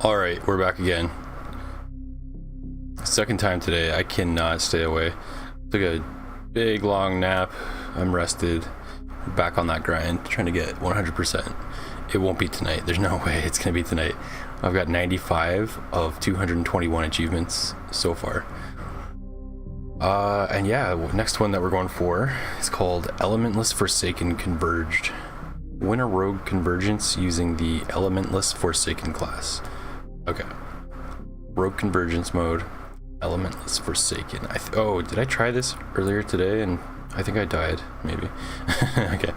Alright, we're back again. Second time today. I cannot stay away. Took a big long nap. I'm rested. Back on that grind, trying to get 100%. It won't be tonight. There's no way it's gonna be tonight. I've got 95 of 221 achievements so far. And yeah, next one that we're going for is called Elementless Forsaken Converged. Win a rogue convergence using the Elementless Forsaken class. Okay. Rogue convergence mode. Elementless Forsaken. Oh, did I try this earlier today? And I think I died, maybe. Okay.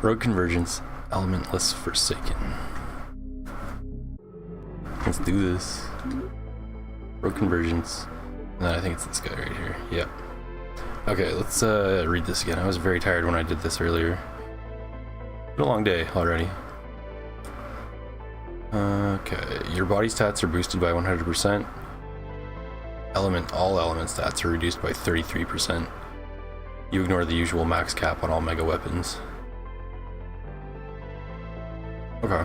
Rogue convergence. Elementless Forsaken. Let's do this. Rogue convergence. And then I think it's this guy right here. Yep. Okay, let's read this again. I was very tired when I did this earlier. Been a long day already. Okay, your body stats are boosted by 100%. All element stats are reduced by 33%. You ignore the usual max cap on all mega weapons. Okay.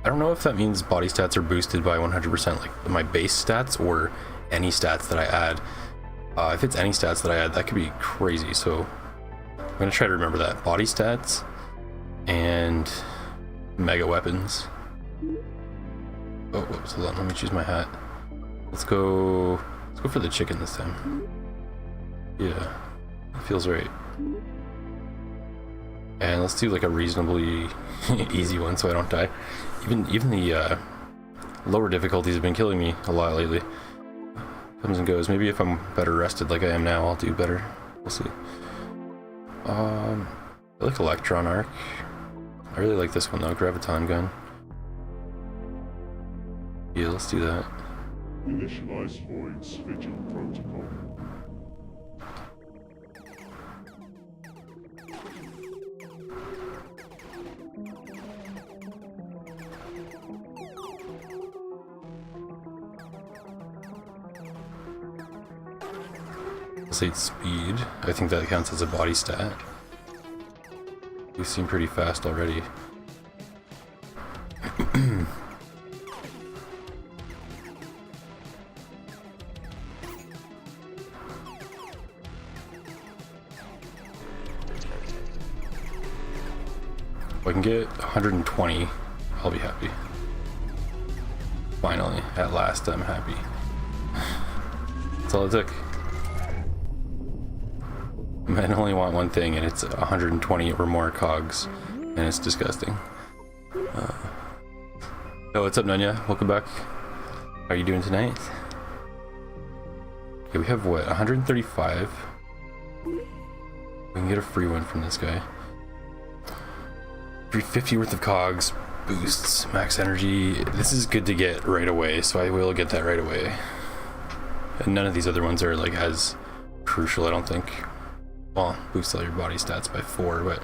I don't know if that means body stats are boosted by 100%, like my base stats, or any stats that I add. If it's any stats that I add, that could be crazy, so I'm gonna try to remember that. Body stats and mega weapons. Oh, whoops, hold on, let me choose my hat. Let's go for the chicken this time. Yeah, it feels right. And let's do like a reasonably easy one so I don't die. Even the lower difficulties have been killing me a lot lately. Comes and goes. Maybe if I'm better rested like I am now, I'll do better. We'll see. I like Electron Arc. I really like this one though, Graviton Gun. Yeah, let's do that. Initialize Void's Vigil protocol. Pulsate speed. I think that counts as a body stat. We seem pretty fast already. If I can get 120, I'll be happy. Finally, at last, I'm happy. That's all it took. I only want one thing, and it's 120 or more cogs, and it's disgusting. Oh, what's up, Nunya? Welcome back. How are you doing tonight? Okay, we have what, 135? We can get a free one from this guy. 350 worth of cogs, boosts, max energy. This is good to get right away, so I will get that right away. And none of these other ones are like as crucial, I don't think. Well, boosts all your body stats by 4, but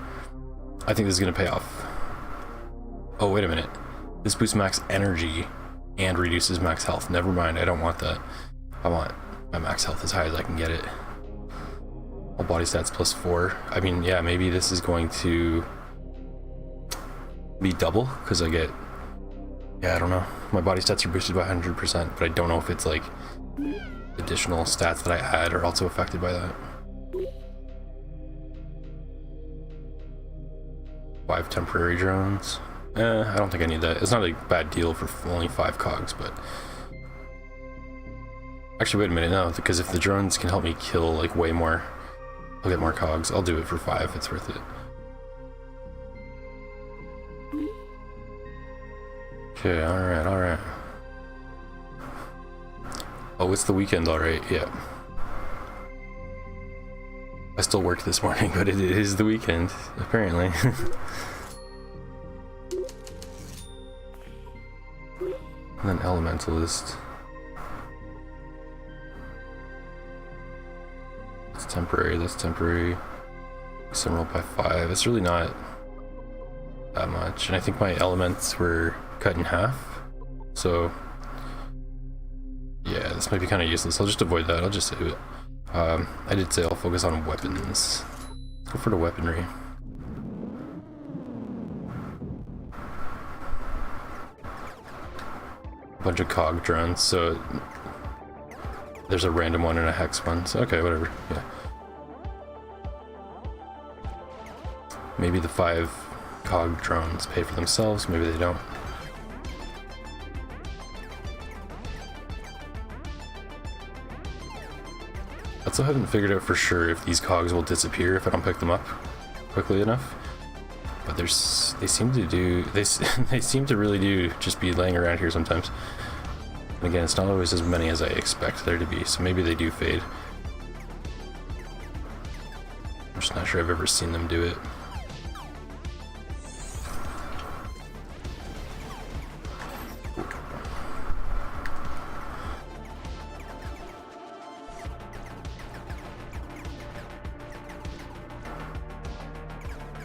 I think this is gonna pay off. Oh, wait a minute. This boosts max energy and reduces max health. Never mind, I don't want that. I want my max health as high as I can get it. All body stats plus 4. I mean, yeah, maybe this is going to be double, because I get, yeah, I don't know. My body stats are boosted by 100%, but I don't know if it's like additional stats that I add are also affected by that. 5 temporary drones. I don't think I need that. It's not a bad deal for only 5 cogs, but actually, wait a minute, no, because if the drones can help me kill like way more, I'll get more cogs. I'll do it for 5. It's worth it. Okay, alright. Oh, it's the weekend, alright, yeah. I still worked this morning, but it is the weekend, apparently. And then Elementalist. That's temporary. Some roll by 5. It's really not that much. And I think my elements were cut in half. So, yeah, this might be kind of useless. I'll just avoid that. I'll just save it. I did say I'll focus on weapons. Let's go for the weaponry. a bunch of cog drones, so there's a random one and a hex one, so okay, whatever, yeah. Maybe the 5 cog drones pay for themselves, maybe they don't. I also haven't figured out for sure if these cogs will disappear if I don't pick them up quickly enough. But they seem to do, they seem to really do just be laying around here sometimes. And again, it's not always as many as I expect there to be, so maybe they do fade. I'm just not sure I've ever seen them do it.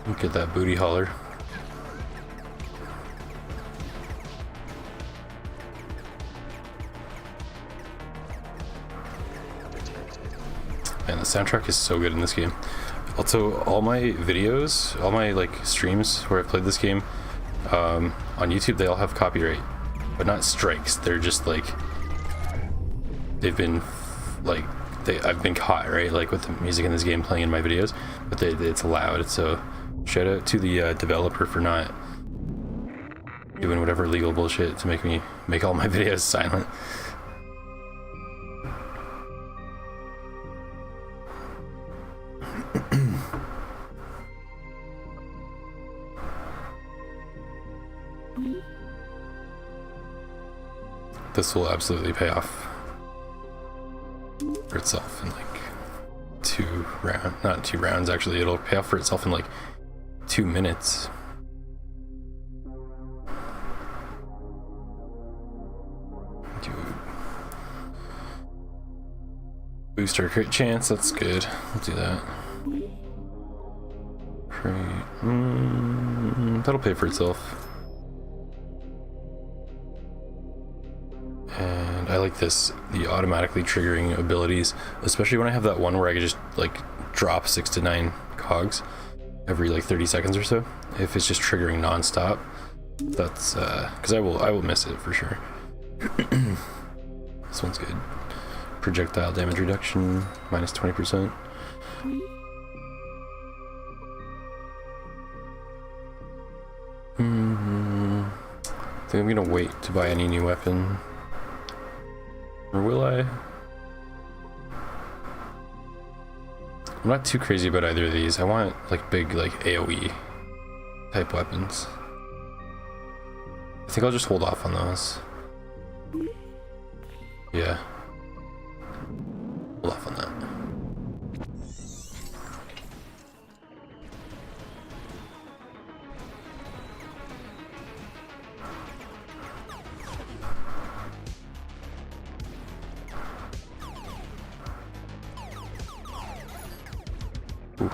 Look at that booty hauler. And the soundtrack is so good in this game. Also, all my videos, all my like streams where I've played this game on YouTube, they all have copyright, but not strikes. They're just like they've been like I've been caught, right? Like with the music in this game playing in my videos, but it's allowed. So shout out to the developer for not doing whatever legal bullshit to make me make all my videos silent. This will absolutely pay off for itself in like 2 rounds, not 2 rounds actually, it'll pay off for itself in like 2 minutes. Dude. Boost our crit chance, that's good. We'll do that. That'll pay for itself. And I like this, the automatically triggering abilities, especially when I have that one where I can just like drop 6 to 9 cogs every like 30 seconds or so. If it's just triggering non-stop, that's because I will miss it for sure. This one's good. Projectile damage reduction minus 20%. I think I'm gonna wait to buy any new weapon. Or will I? I'm not too crazy about either of these. I want like big like AoE type weapons. I think I'll just hold off on those. Yeah. Hold off on that. Ooh.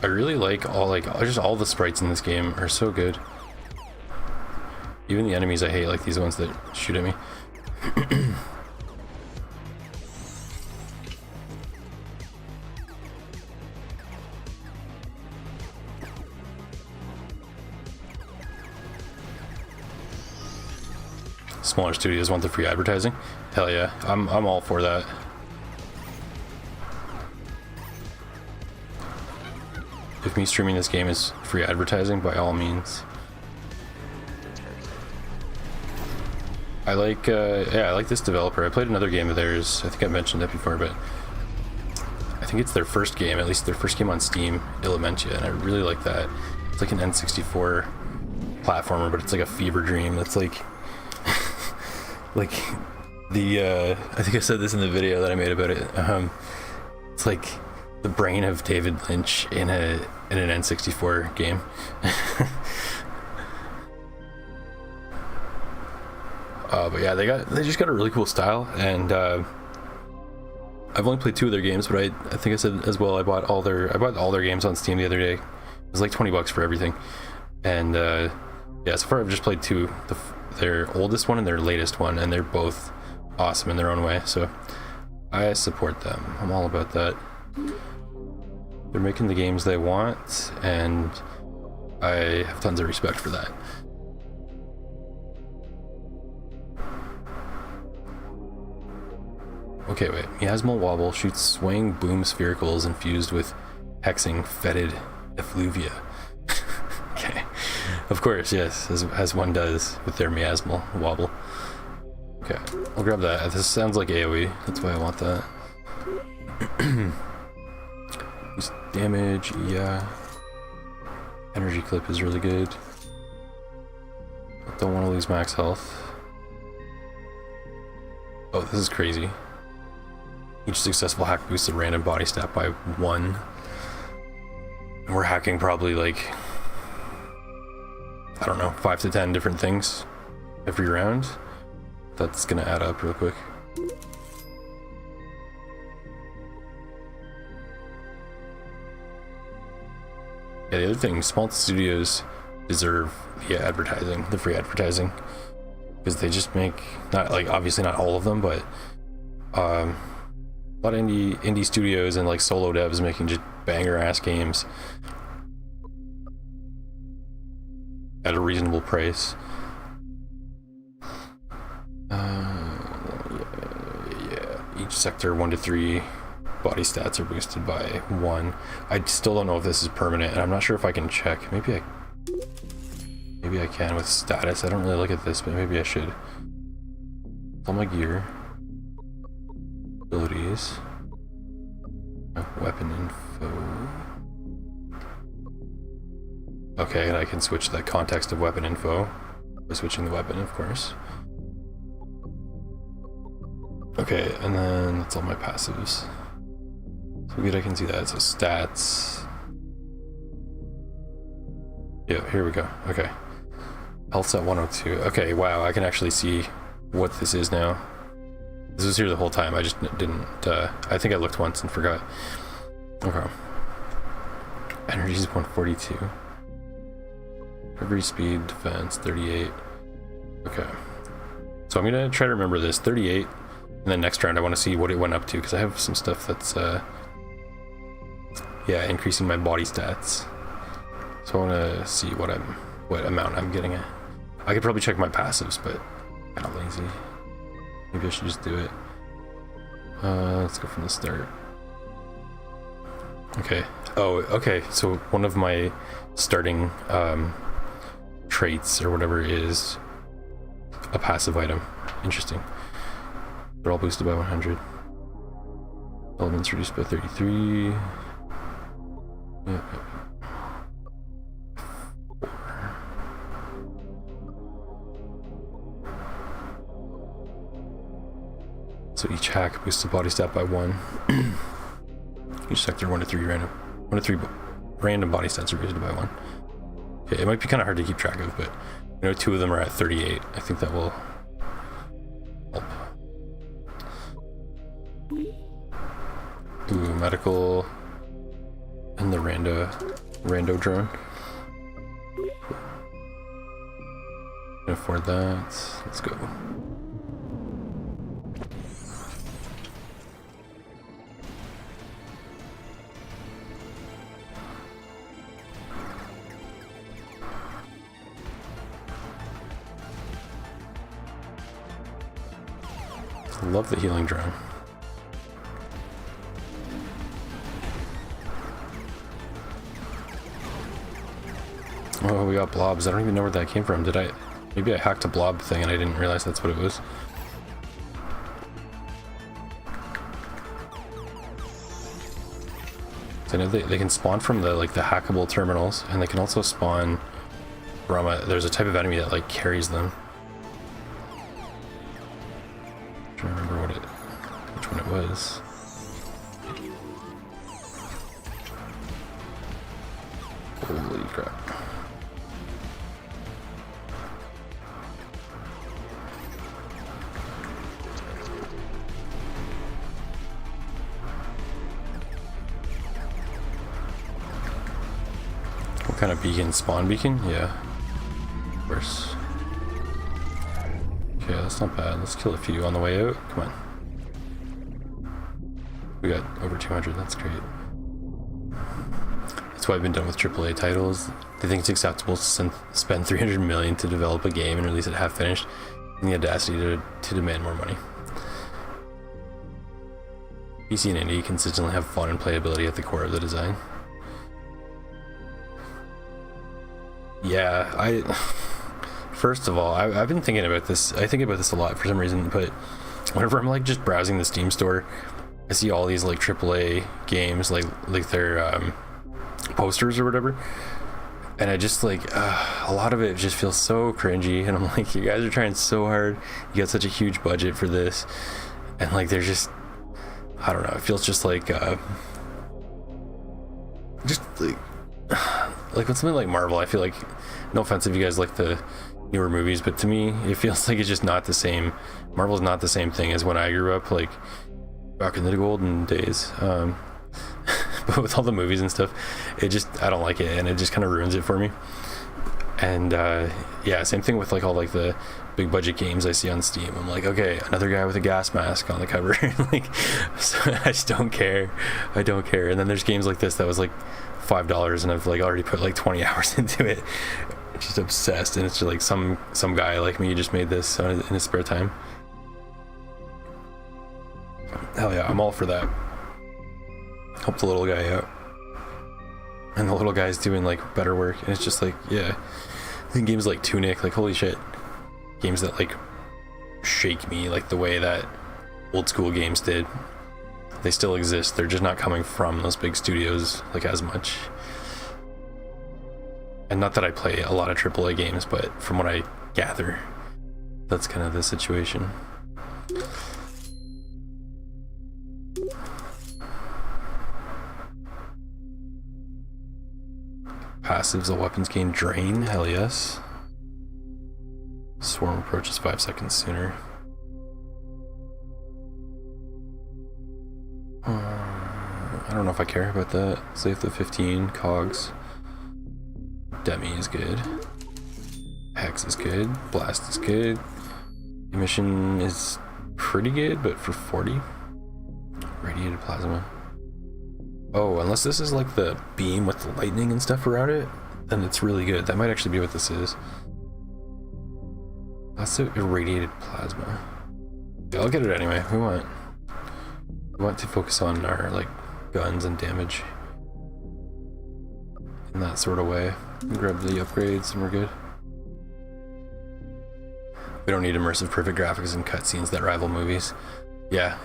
I really like all the sprites in this game are so good. Even the enemies I hate, like these ones that shoot at me. Smaller studios want the free advertising. Hell yeah, I'm all for that. If me streaming this game is free advertising, by all means. I like, yeah, I like this developer. I played another game of theirs. I think I mentioned that before, but I think it's their first game, at least their first game on Steam, Elementia, and I really like that. It's like an N64 platformer, but it's like a fever dream. That's like, like the, I think I said this in the video that I made about it. It's like the brain of David Lynch in an N64 game. But yeah, they just got a really cool style, and I've only played 2 of their games, but I think I said as well, I bought all their games on Steam the other day. It was like $20 for everything, and yeah, so far I've just played 2, their oldest one and their latest one, and they're both awesome in their own way. So I support them. I'm all about that. They're making the games they want, and I have tons of respect for that. Okay, wait. Miasmal Wobble shoots swaying boom sphericals infused with hexing fetid effluvia. Okay. Of course, yes, as one does with their Miasmal Wobble. Okay, I'll grab that. This sounds like AoE, that's why I want that. Use damage, yeah. Energy clip is really good. Don't want to lose max health. Oh, this is crazy. Each successful hack boosts a random body stat by 1. We're hacking probably like, I don't know, 5 to 10 different things every round. That's gonna add up real quick. Yeah, the other thing, small studios deserve the advertising, the free advertising, because they just make, not like, obviously not all of them, but a lot of indie studios and like solo devs making just banger ass games at a reasonable price. Yeah, each sector 1 to 3 body stats are boosted by 1. I still don't know if this is permanent, and I'm not sure if I can check. Maybe I can with status. I don't really look at this, but maybe I should. All my gear, abilities, weapon info. Okay, and I can switch the context of weapon info by switching the weapon, of course. Okay, and then that's all my passives. So good, I can see that. So stats. Yeah, here we go. Okay. Health's at 102. Okay, wow, I can actually see what this is now. This was here the whole time. I just didn't, I think I looked once and forgot. Okay. Energy's 142. Recovery speed, defense, 38. Okay. So I'm gonna try to remember this. 38. And then next round I want to see what it went up to, because I have some stuff that's, yeah, increasing my body stats. So I want to see what amount I'm getting at. I could probably check my passives, but I'm kind of lazy. Maybe I should just do it. Let's go from the start. Okay. Oh, okay. So one of my starting traits or whatever is a passive item. Interesting. They're all boosted by 100. Elements reduced by 33. Yeah. So each hack boosts the body stat by 1. Each sector 1 to 3 random. 1 to 3 random body stats are boosted by 1. Okay, it might be kind of hard to keep track of, but I know 2 of them are at 38. I think that will help. Ooh, medical and the rando drone. Can afford that. Let's go. I love the healing drone. Oh, we got blobs. I don't even know where that came from. Did I? Maybe I hacked a blob thing and I didn't realize that's what it was. So I know they can spawn from the the hackable terminals, and they can also spawn from there's a type of enemy that like carries them. I'm trying to remember which one it was. Holy crap. What kind of beacon? Spawn beacon? Yeah. Of course. Okay, that's not bad. Let's kill a few on the way out. Come on. We got over 200. That's great. That's why I've been done with AAA titles. They think it's acceptable to spend 300 million to develop a game and release it half finished, and the audacity to demand more money. PC and indie consistently have fun and playability at the core of the design. Yeah, first of all, I've been thinking about this. I think about this a lot for some reason, but whenever I'm like just browsing the Steam store, I see all these like AAA games, like their posters or whatever, and I just like a lot of it just feels so cringy, and I'm like, you guys are trying so hard, you got such a huge budget for this, and like they're just, I don't know, it feels just like like with something like Marvel, I feel like, no offense if you guys like the newer movies, but to me it feels like it's just not the same. Marvel's not the same thing as when I grew up, like back in the golden days. But with all the movies and stuff, it just, I don't like it, and it just kind of ruins it for me. And yeah, same thing with like all like the big budget games I see on Steam. I'm like, okay, another guy with a gas mask on the cover. Like, so I just don't care. I don't care. And then there's games like this that was like $5, and I've like already put like 20 hours into it. Just obsessed, and it's just like some guy like me just made this in his spare time. Hell yeah, I'm all for that. Help the little guy out, and the little guy's doing like better work, and it's just like, yeah. And games like Tunic, like holy shit, games that like shake me like the way that old school games did. They still exist, they're just not coming from those big studios like as much. And not that I play a lot of AAA games, but from what I gather, that's kind of the situation. Passives, a weapons gain drain, hell yes. Swarm approaches 5 seconds sooner. I don't know if I care about that. Save the 15 cogs. Demi is good. Hex is good. Blast is good. Emission is pretty good, but for 40. Radiated plasma. Oh, unless this is like the beam with the lightning and stuff around it, then it's really good. That might actually be what this is. That's the irradiated plasma. Yeah, I'll get it anyway. We want to focus on our like guns and damage in that sort of way. Grab the upgrades and we're good. We don't need immersive perfect graphics and cutscenes that rival movies. Yeah.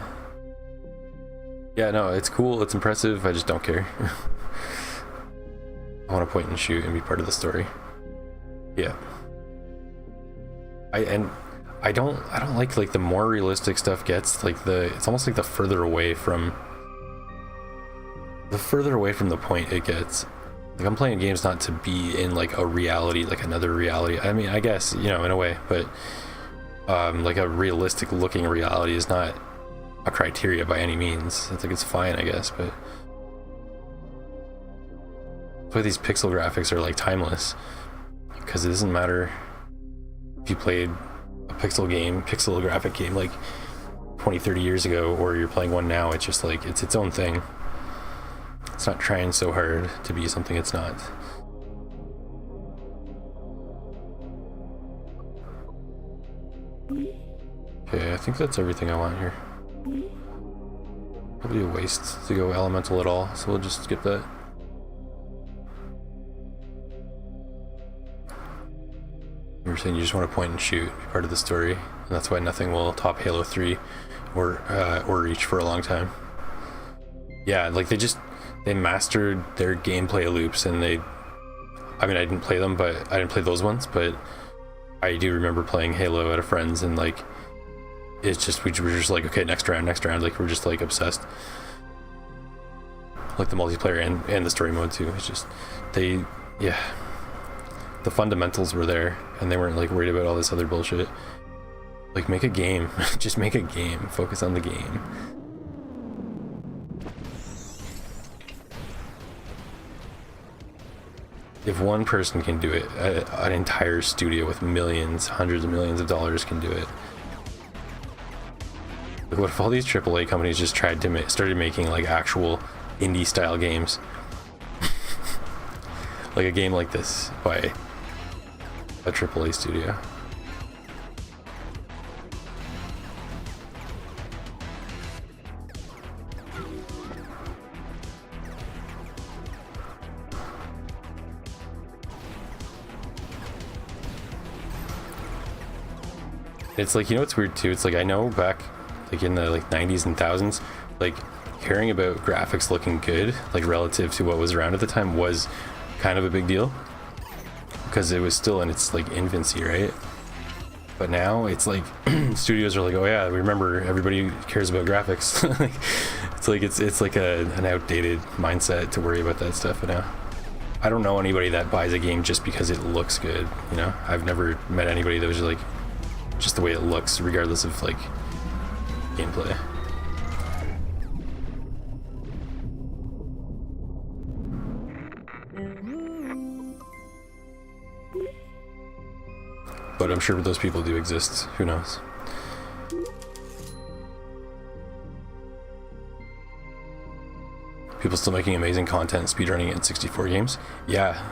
Yeah, no, it's cool, it's impressive, I just don't care. I want to point and shoot and be part of the story. Yeah. I don't like the more realistic stuff gets, like it's almost like the further away from the point it gets. Like, I'm playing games not to be in like a reality, like another reality. I mean, I guess, you know, in a way, but like a realistic looking reality is not a criteria by any means. I think it's fine, I guess, but that's why these pixel graphics are like timeless, because it doesn't matter if you played a pixel graphic game like 20-30 years ago, or you're playing one now. It's just like, it's its own thing. It's not trying so hard to be something it's not. Okay, I think that's everything I want here. Probably a waste to go elemental at all, so we'll just skip that. You were saying you just want to point and shoot, be part of the story, and that's why nothing will top Halo 3 or Reach for a long time. Yeah, like they mastered their gameplay loops, and I mean, I didn't play them, but I didn't play those ones, but I do remember playing Halo at a friend's, and like, it's just, we were just like, okay, next round, like we're just like obsessed. Like the multiplayer and the story mode too. It's just, yeah, the fundamentals were there, and they weren't like worried about all this other bullshit. Like, make a game. Just make a game. Focus on the game. If one person can do it, an entire studio with millions, hundreds of millions of dollars can do it. Like, what if all these AAA companies just started making like actual indie style games? like a game like this by a AAA studio. It's like, you know what's weird too? It's like, I know back like in the like 90s and thousands, like caring about graphics looking good, like relative to what was around at the time, was kind of a big deal because it was still in its like infancy, right? But now it's like studios are like, oh yeah, remember everybody cares about graphics. it's like an outdated mindset to worry about that stuff now. I don't know anybody that buys a game just because it looks good, you know? I've never met anybody that was just like, just the way it looks, regardless of like gameplay. But I'm sure those people do exist. Who knows? People still making amazing content, speedrunning it in 64 games. Yeah,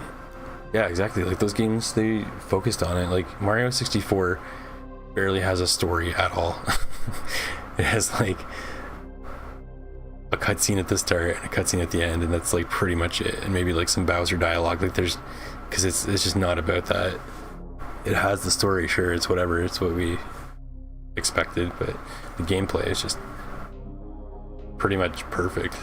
exactly. Like those games, they focused on it. Like Mario 64 barely has a story at all. It has like a cutscene at the start and a cutscene at the end, and that's like pretty much it. And maybe like some Bowser dialogue. Like there's, because it's just not about that. It has the story, sure, it's whatever, it's what we expected, but the gameplay is just pretty much perfect.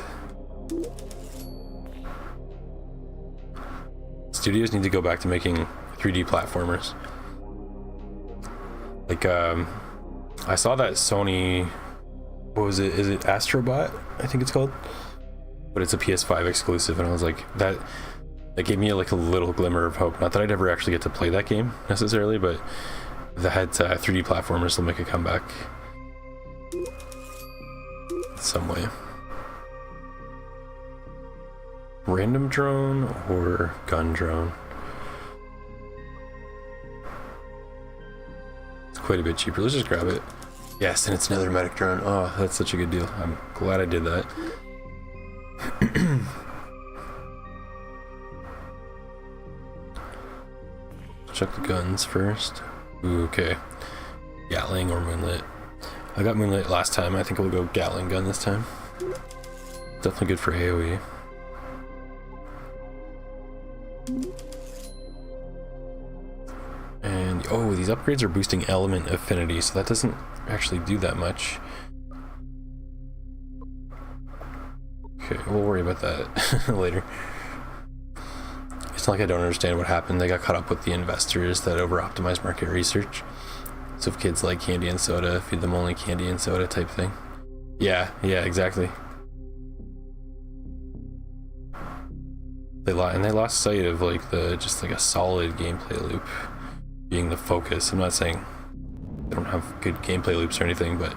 Studios need to go back to making 3D platformers. Like, I saw that Sony, what was it? Is it Astrobot? I think it's called. But it's a PS5 exclusive, and I was like, that gave me like a little glimmer of hope. Not that I'd ever actually get to play that game necessarily, but that 3D platformers will make a comeback in some way. Random drone or gun drone? It's quite a bit cheaper. Let's just grab it. Yes, and it's another medic drone. Oh, that's such a good deal. I'm glad I did that. Check the guns first. Ooh, okay. Gatling or Moonlit. I got Moonlit last time. I think we'll go Gatling gun this time. Definitely good for AoE. And oh, these upgrades are boosting element affinity, so that doesn't actually do that much. Okay, we'll worry about that later. It's not like I don't understand what happened. They got caught up with the investors that over-optimized market research. So if kids like candy and soda, feed them only candy and soda type thing. Yeah, exactly. They lost sight of like just like a solid gameplay loop being the focus. I'm not saying they don't have good gameplay loops or anything, but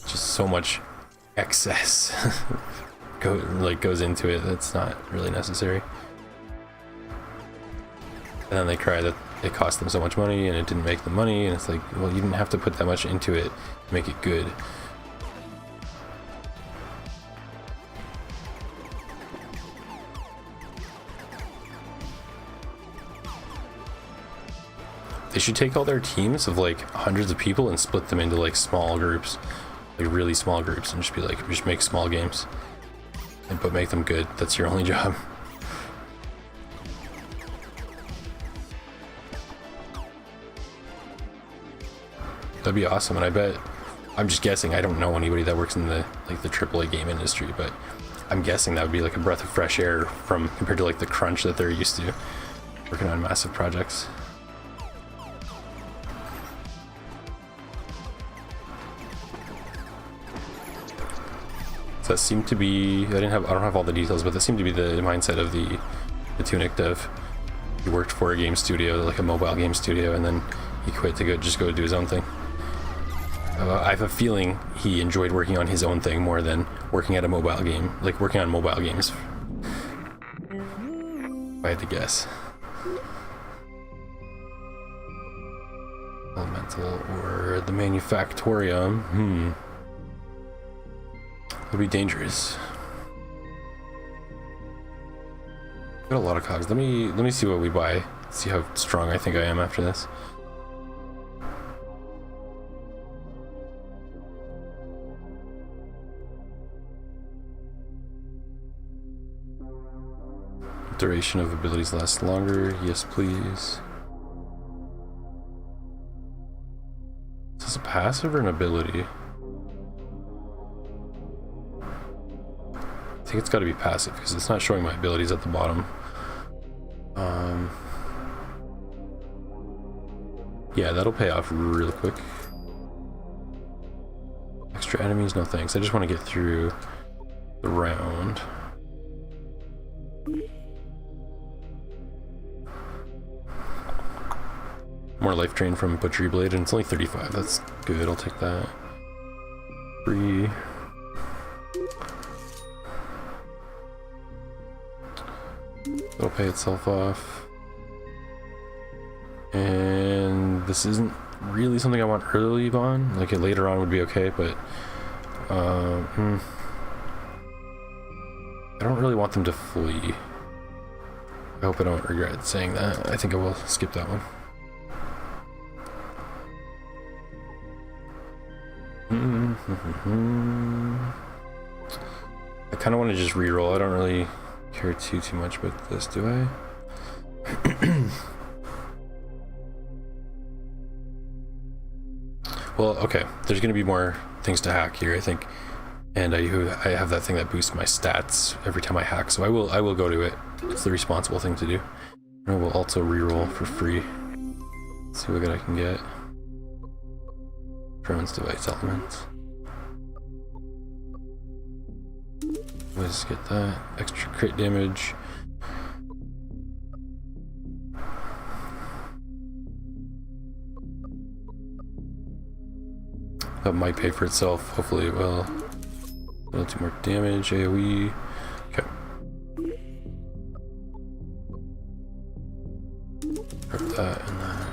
just so much excess goes into it that's not really necessary. And then they cry that it cost them so much money and it didn't make them money, and it's like, well, you didn't have to put that much into it to make it good. They should take all their teams of like hundreds of people and split them into like small groups, like really small groups, and just be like, just make small games, but make them good. That's your only job. That'd be awesome. And I bet, I'm just guessing, I don't know anybody that works in the AAA game industry, but I'm guessing that would be like a breath of fresh air compared to like the crunch that they're used to working on massive projects. So that seemed to be, I don't have all the details, but that seemed to be the mindset of the Tunic dev. He worked for a game studio, like a mobile game studio, and then he quit to just go do his own thing. I have a feeling he enjoyed working on his own thing more than working at a mobile game, like working on mobile games. If I had to guess. Elemental or the Manufactorium. It'll be dangerous. Got a lot of cogs. Let me see what we buy. See how strong I think I am after this. Duration of abilities lasts longer. Yes, please. Is this a passive or an ability? I think it's got to be passive because it's not showing my abilities at the bottom. Yeah, that'll pay off real quick. Extra enemies, no thanks. I just want to get through the round. More life drain from Butchery Blade, and it's only 35. That's good, I'll take that. 3. It'll pay itself off. And this isn't really something I want early on. Like it later on would be okay, but I don't really want them to flee. I hope I don't regret saying that. I think I will skip that one. I kind of want to just reroll. I don't really care too much about this, do I? Well, okay. There's going to be more things to hack here, I think, and I have that thing that boosts my stats every time I hack, so I will go to it. It's the responsible thing to do. And I will also reroll for free. Let's see what good I can get. Drone's device elements. Let's get that extra crit damage. That might pay for itself. Hopefully it will. A little too more damage. AoE. Okay. Grab that and that.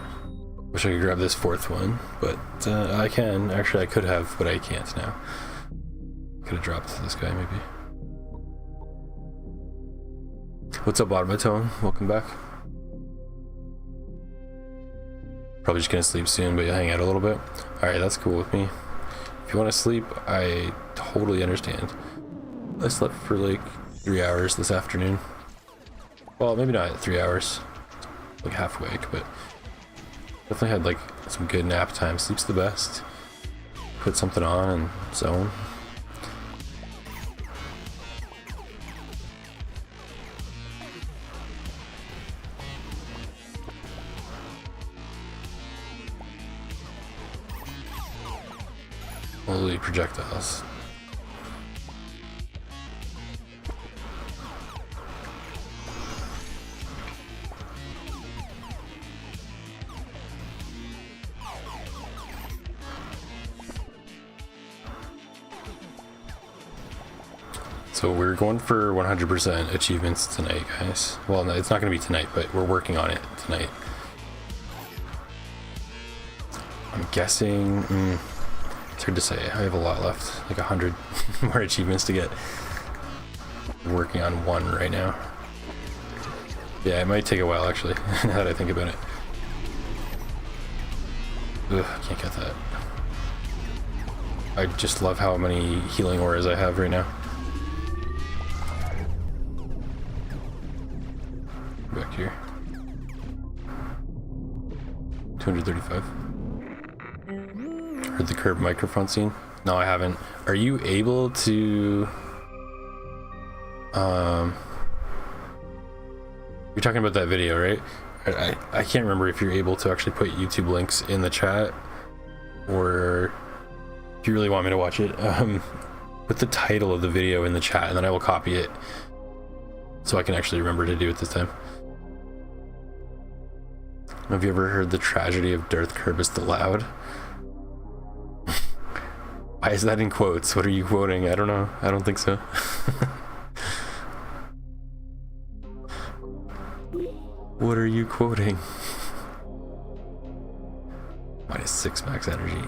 Wish I could grab this fourth one, but I can. Actually, I could have, but I can't now. Could have dropped this guy maybe. What's up, Automatone? Welcome back. Probably just gonna sleep soon, but you'll hang out a little bit. Alright, that's cool with me. If you want to sleep, I totally understand. I slept for like 3 hours this afternoon. Well, maybe not 3 hours. Like half awake, but definitely had like some good nap time. Sleep's the best. Put something on and zone. Holy projectiles. So we're going for 100% achievements tonight, guys. Well, no, it's not going to be tonight, but we're working on it tonight. I'm guessing... it's hard to say. I have a lot left, like 100 more achievements to get. I'm working on one right now. Yeah, it might take a while actually, now that I think about it. Ugh, can't get that. I just love how many healing auras I have right now. Back here. 235. Heard the curb microphone scene? No, I haven't. Are you able to... You're talking about that video, right? I can't remember if you're able to actually put YouTube links in the chat, or if you really want me to watch it, put the title of the video in the chat and then I will copy it so I can actually remember to do it this time. Have you ever heard the tragedy of Darth Kerbis the Loud? Why is that in quotes? What are you quoting? I don't know. I don't think so. What are you quoting? -6 max energy.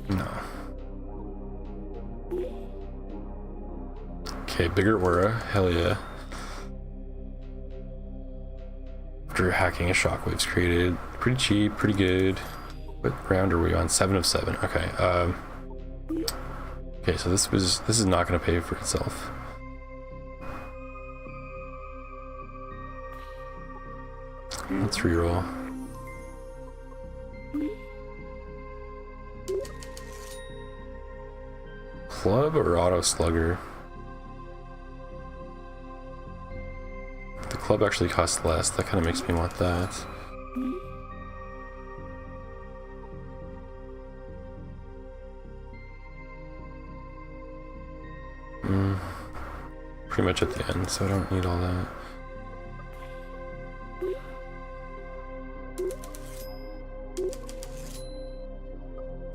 No. Okay, bigger aura, hell yeah. After hacking, a shockwave's created. Pretty cheap, pretty good. What round are we on? 7 of 7. Okay. Okay, so this is not going to pay for itself. Let's reroll. Club or auto slugger? The club actually costs less. That kind of makes me want that. Pretty much at the end, so I don't need all that.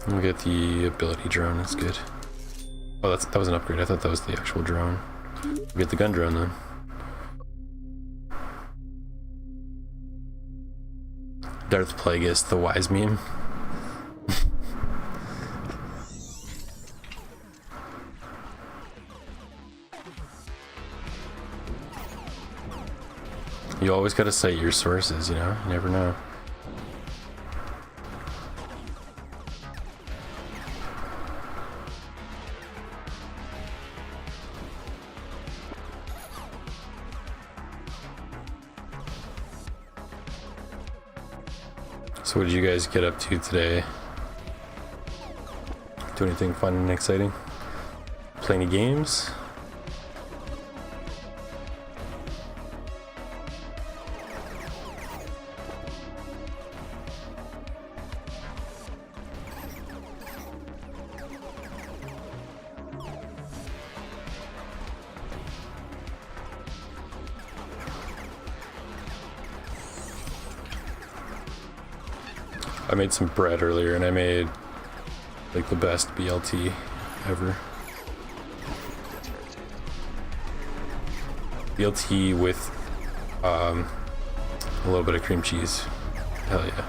We'll get the ability drone, that's good. Oh, that was an upgrade. I thought that was the actual drone. We'll get the gun drone then. Darth Plagueis, the wise meme. You always gotta cite your sources, you know? You never know. So what did you guys get up to today? Do anything fun and exciting? Play any games? I made some bread earlier and I made like the best BLT ever. BLT with a little bit of cream cheese. Hell yeah.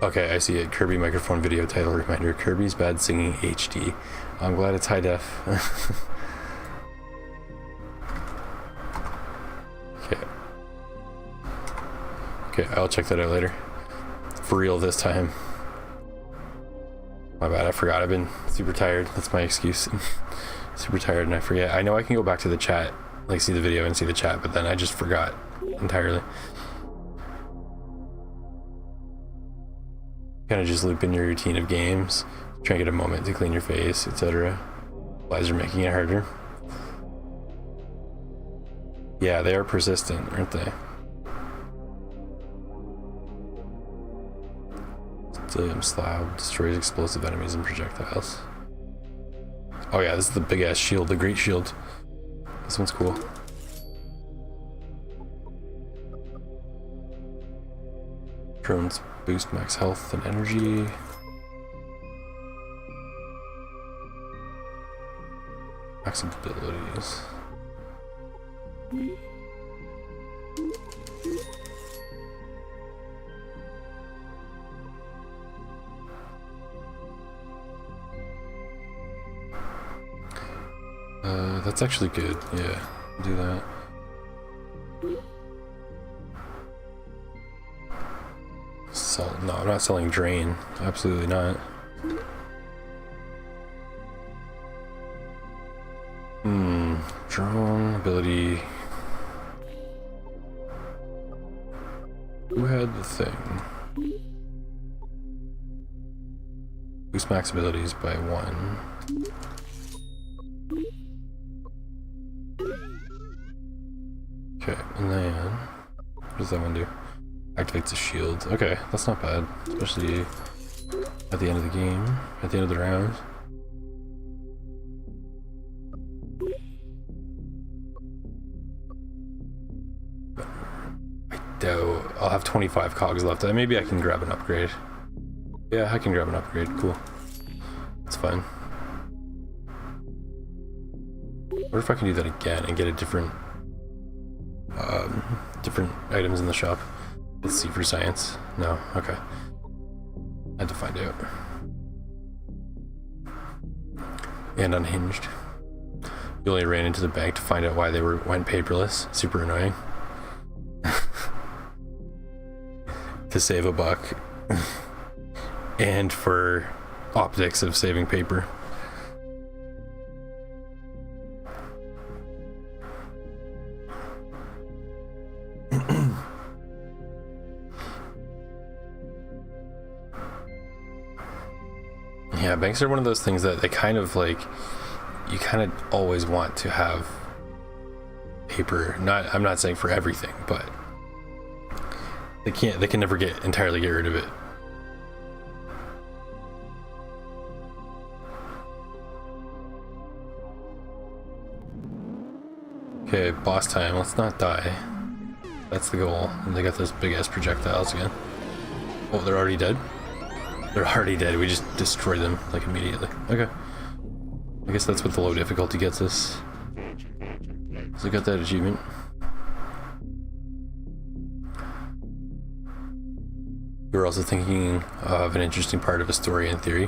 Okay, I see it. Kirby microphone video title reminder. Kirby's Bad Singing HD. I'm glad it's high def. Okay. Okay, I'll check that out later. For real this time. My bad, I forgot. I've been super tired. That's my excuse. Super tired and I forget. I know I can go back to the chat, like see the video and see the chat, but then I just forgot entirely. Kind of just loop in your routine of games, try and get a moment to clean your face, etc. Lies are making it harder. Yeah, they are persistent, aren't they? Stellium slab destroys explosive enemies and projectiles. Oh yeah, this is the big ass shield, the great shield. This one's cool. Drones boost max health and energy. Max abilities. That's actually good. Yeah, do that. No, I'm not selling drain. Absolutely not. Drone ability. Who had the thing? Boost max abilities by 1. Okay, and then what does that one do? Activates a shield. Okay, that's not bad, especially at the end of the game, at the end of the round. I doubt I'll have 25 cogs left. Maybe I can grab an upgrade. Yeah, I can grab an upgrade. Cool. It's fine. What if I can do that again and get a different items in the shop? Let's see for science. No, okay. Had to find out. And unhinged. You only ran into the bank to find out why they went paperless. Super annoying. To save a buck. And for optics of saving paper. Yeah, banks are one of those things that they kind of like, you kind of always want to have paper. I'm not saying for everything, but they can never entirely get rid of it. Okay, boss time. Let's not die. That's the goal. And they got those big ass projectiles again. Oh, they're already dead? They're already dead. We just destroyed them like immediately. Okay. I guess that's what the low difficulty gets us. So I got that achievement. We were also thinking of an interesting part of a story and theory.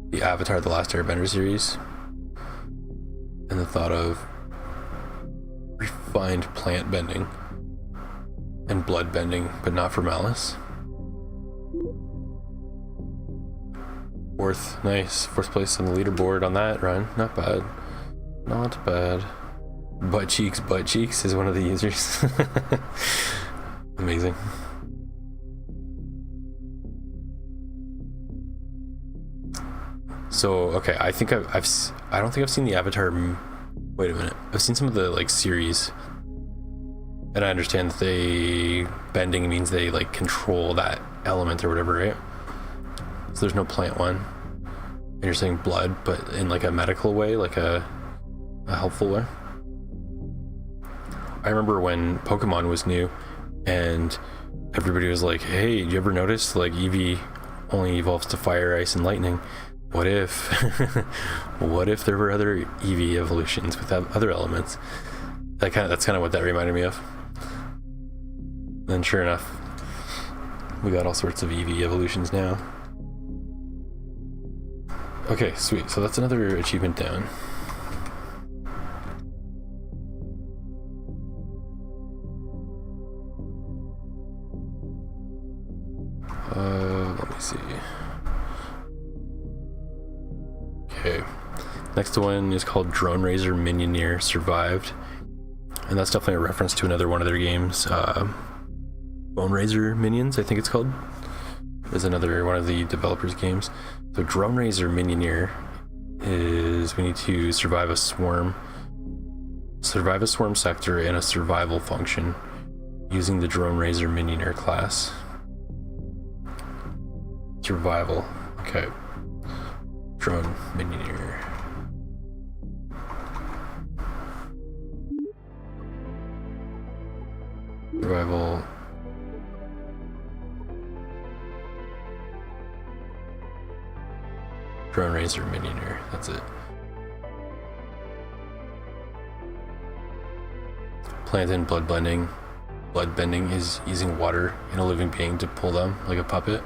The Avatar: The Last Airbender series. And the thought of refined plant bending and blood bending, but not for malice. Nice. Fourth place on the leaderboard on that run. Not bad. Not bad. Butt cheeks is one of the users. Amazing. So, okay, I think I don't think I've seen the Avatar. Wait a minute. I've seen some of the like series, and I understand that bending means they like control that element or whatever, right? So there's no plant one. And you're saying blood, but in like a medical way, like a helpful way. I remember when Pokemon was new and everybody was like, hey, did you ever notice like Eevee only evolves to fire, ice, and lightning? What if there were other Eevee evolutions with other elements? That's kind of what that reminded me of. Then sure enough, we got all sorts of Eevee evolutions now. Okay, sweet. So that's another achievement down. Let me see. Okay. Next one is called Drone Raiser Minioneer Survived. And that's definitely a reference to another one of their games. Bone Raiser Minions, I think it's called. Is another one of the developers' games. So Drone Raiser Minioneer is we need to survive a swarm sector in a survival function using the Drone Raiser Minioneer class. Survival. Okay. Drone Minioneer. Survival. Drone Raiser Minioneer. That's it. Plant and blood blending. Blood bending is using water in a living being to pull them like a puppet.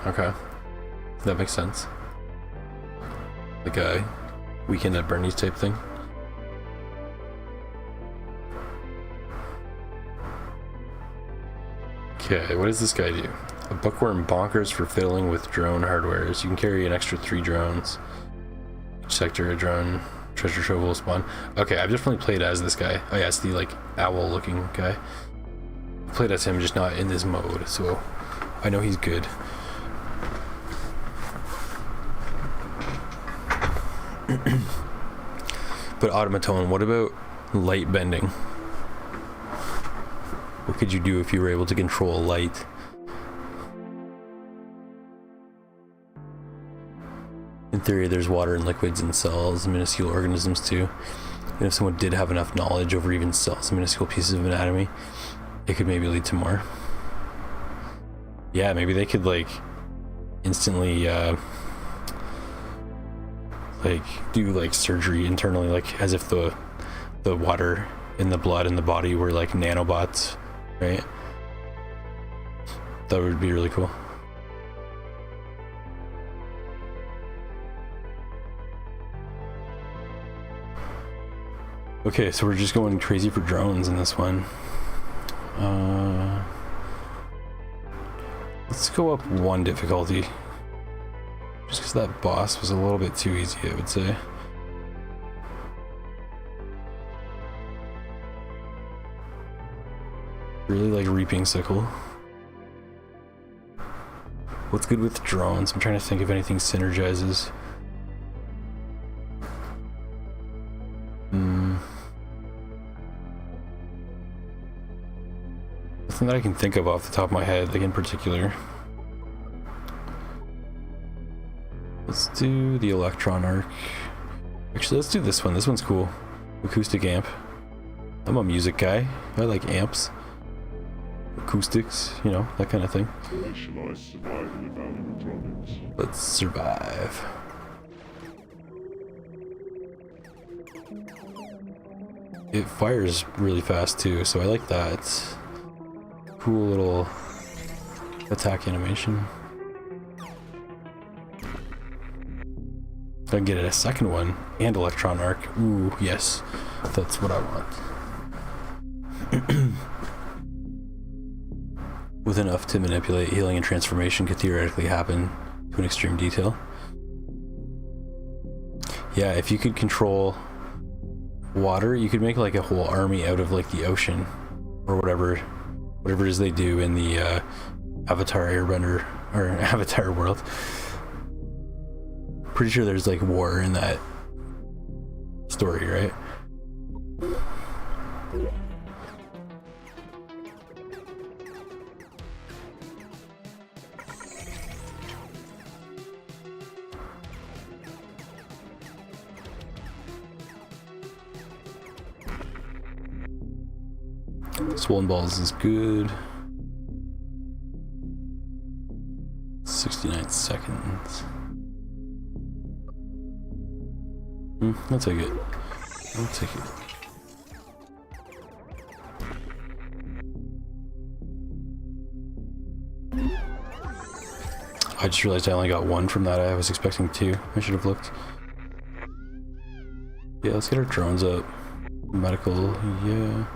Okay. That makes sense. Like a Weekend at Bernie's type thing. Okay, what does this guy do? A bookworm bonkers for fiddling with drone hardwares. You can carry an extra 3 drones. Each sector, a drone treasure trove will spawn. Okay, I've definitely played as this guy. Oh yeah, it's the like owl looking guy. I played as him, just not in this mode, so I know he's good. But automaton, what about light bending? What could you do if you were able to control light? In theory, there's water and liquids in cells, minuscule organisms too. And if someone did have enough knowledge over even cells and minuscule pieces of anatomy, it could maybe lead to more. Yeah, maybe they could like instantly like do like surgery internally, like as if the water in the blood in the body were like nanobots, right? That would be really cool. Okay, so we're just going crazy for drones in this one. Let's go up one difficulty. Just because that boss was a little bit too easy, I would say. Really like Reaping Sickle. What's good with drones? I'm trying to think if anything synergizes. Nothing that I can think of off the top of my head, like in particular. Let's do the Electron Arc. Actually, let's do this one. This one's cool. Acoustic amp. I'm a music guy. I like amps. Acoustics, you know, that kind of thing. Initialize survival animatronics. Let's survive. It fires really fast too, so I like that. Cool little attack animation. I can get a second one and Electron Arc. Ooh, yes, that's what I want. With enough to manipulate, healing and transformation could theoretically happen to an extreme detail. Yeah, if you could control water, you could make like a whole army out of like the ocean or whatever it is they do in the Avatar Airbender or Avatar world. Pretty sure there's like war in that story, right? Swollen Balls is good. 69 seconds. I'll take it. I'll take it. I just realized I only got one from that. I was expecting two. I should have looked. Yeah, let's get our drones up. Medical, yeah.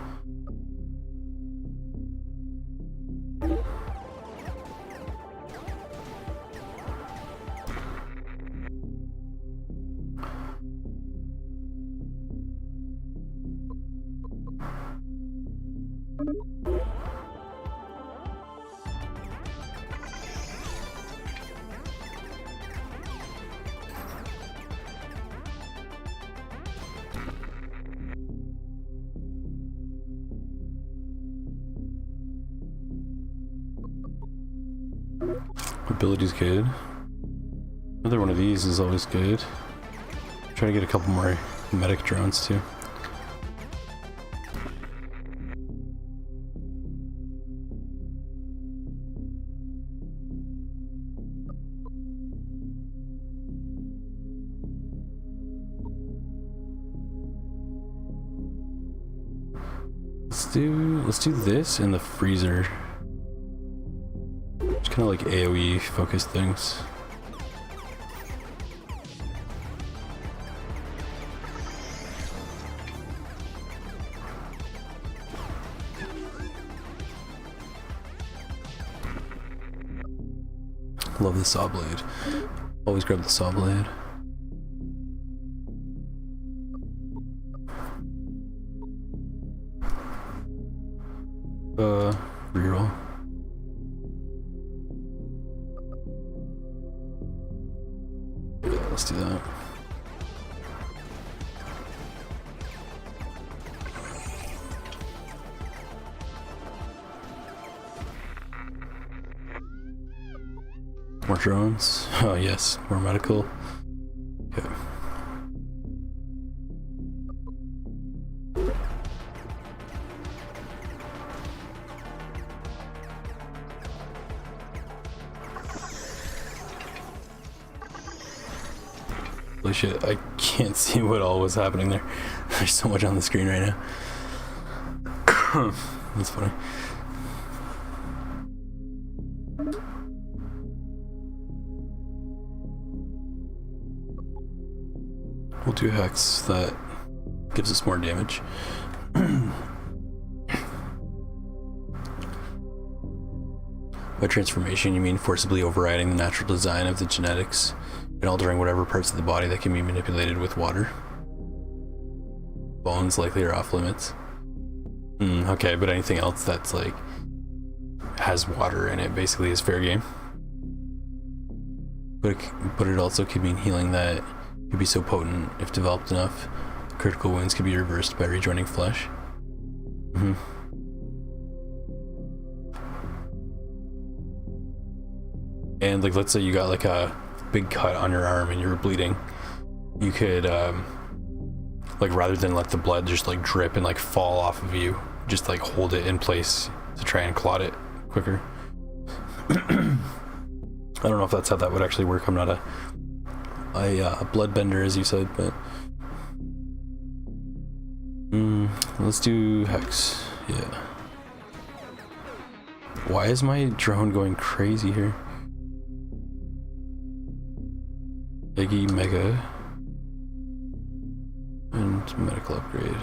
Ability's good. Another one of these is always good. Try to get a couple more medic drones too. Let's do this in the freezer. It's kind of like AoE focused things. Love the saw blade. Always grab the saw blade. Reroll. Yeah, let's do that. More drones. Oh yes, more medical. Okay. Holy shit, I can't see what all was happening there. There's so much on the screen right now. That's funny. We'll do Hex, that gives us more damage. By transformation, you mean forcibly overriding the natural design of the genetics and altering whatever parts of the body that can be manipulated with water. Bones likely are off limits. Okay, but anything else that's like has water in it basically is fair game. But it also could mean healing that could be so potent if developed enough. Critical wounds could be reversed by rejoining flesh. And like, let's say you got like a big cut on your arm and you were bleeding, you could like, rather than let the blood just like drip and like fall off of you, just like hold it in place to try and clot it quicker. I don't know if that's how that would actually work. I'm not a bloodbender, as you said, but let's do Hex. Yeah. Why is my drone going crazy here? Eggy Mega and medical upgrade.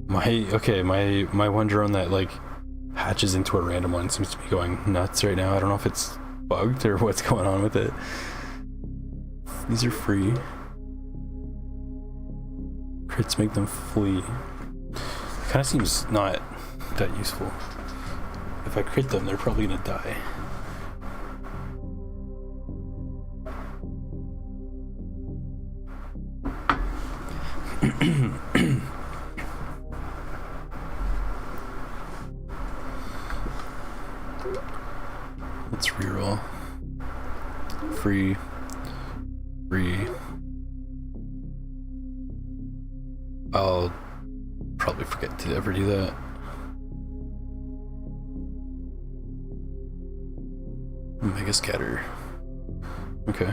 My one drone that like hatches into a random one seems to be going nuts right now. I don't know if it's bugged or what's going on with it. These are free. Crits make them flee. Kind of seems not that useful. If I crit them, they're probably gonna die. Let's reroll. Free. I'll probably forget to ever do that. Mega Scatter. Okay.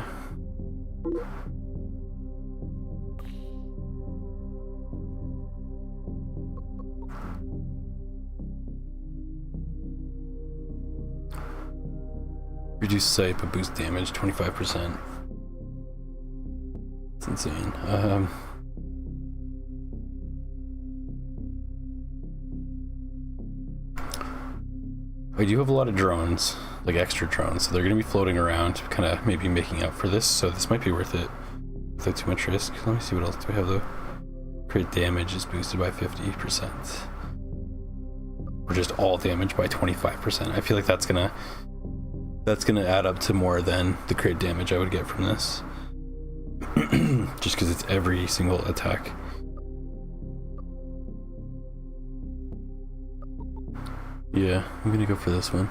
Reduce sight but boost damage 25%. It's insane. I do have a lot of drones, like extra drones, so they're going to be floating around, kind of maybe making up for this, so this might be worth it without too much risk. Let me see what else do we have though. Crit damage is boosted by 50%. Or just all damage by 25%. I feel like that's gonna add up to more than the crit damage I would get from this. Just because it's every single attack. Yeah, I'm gonna go for this one.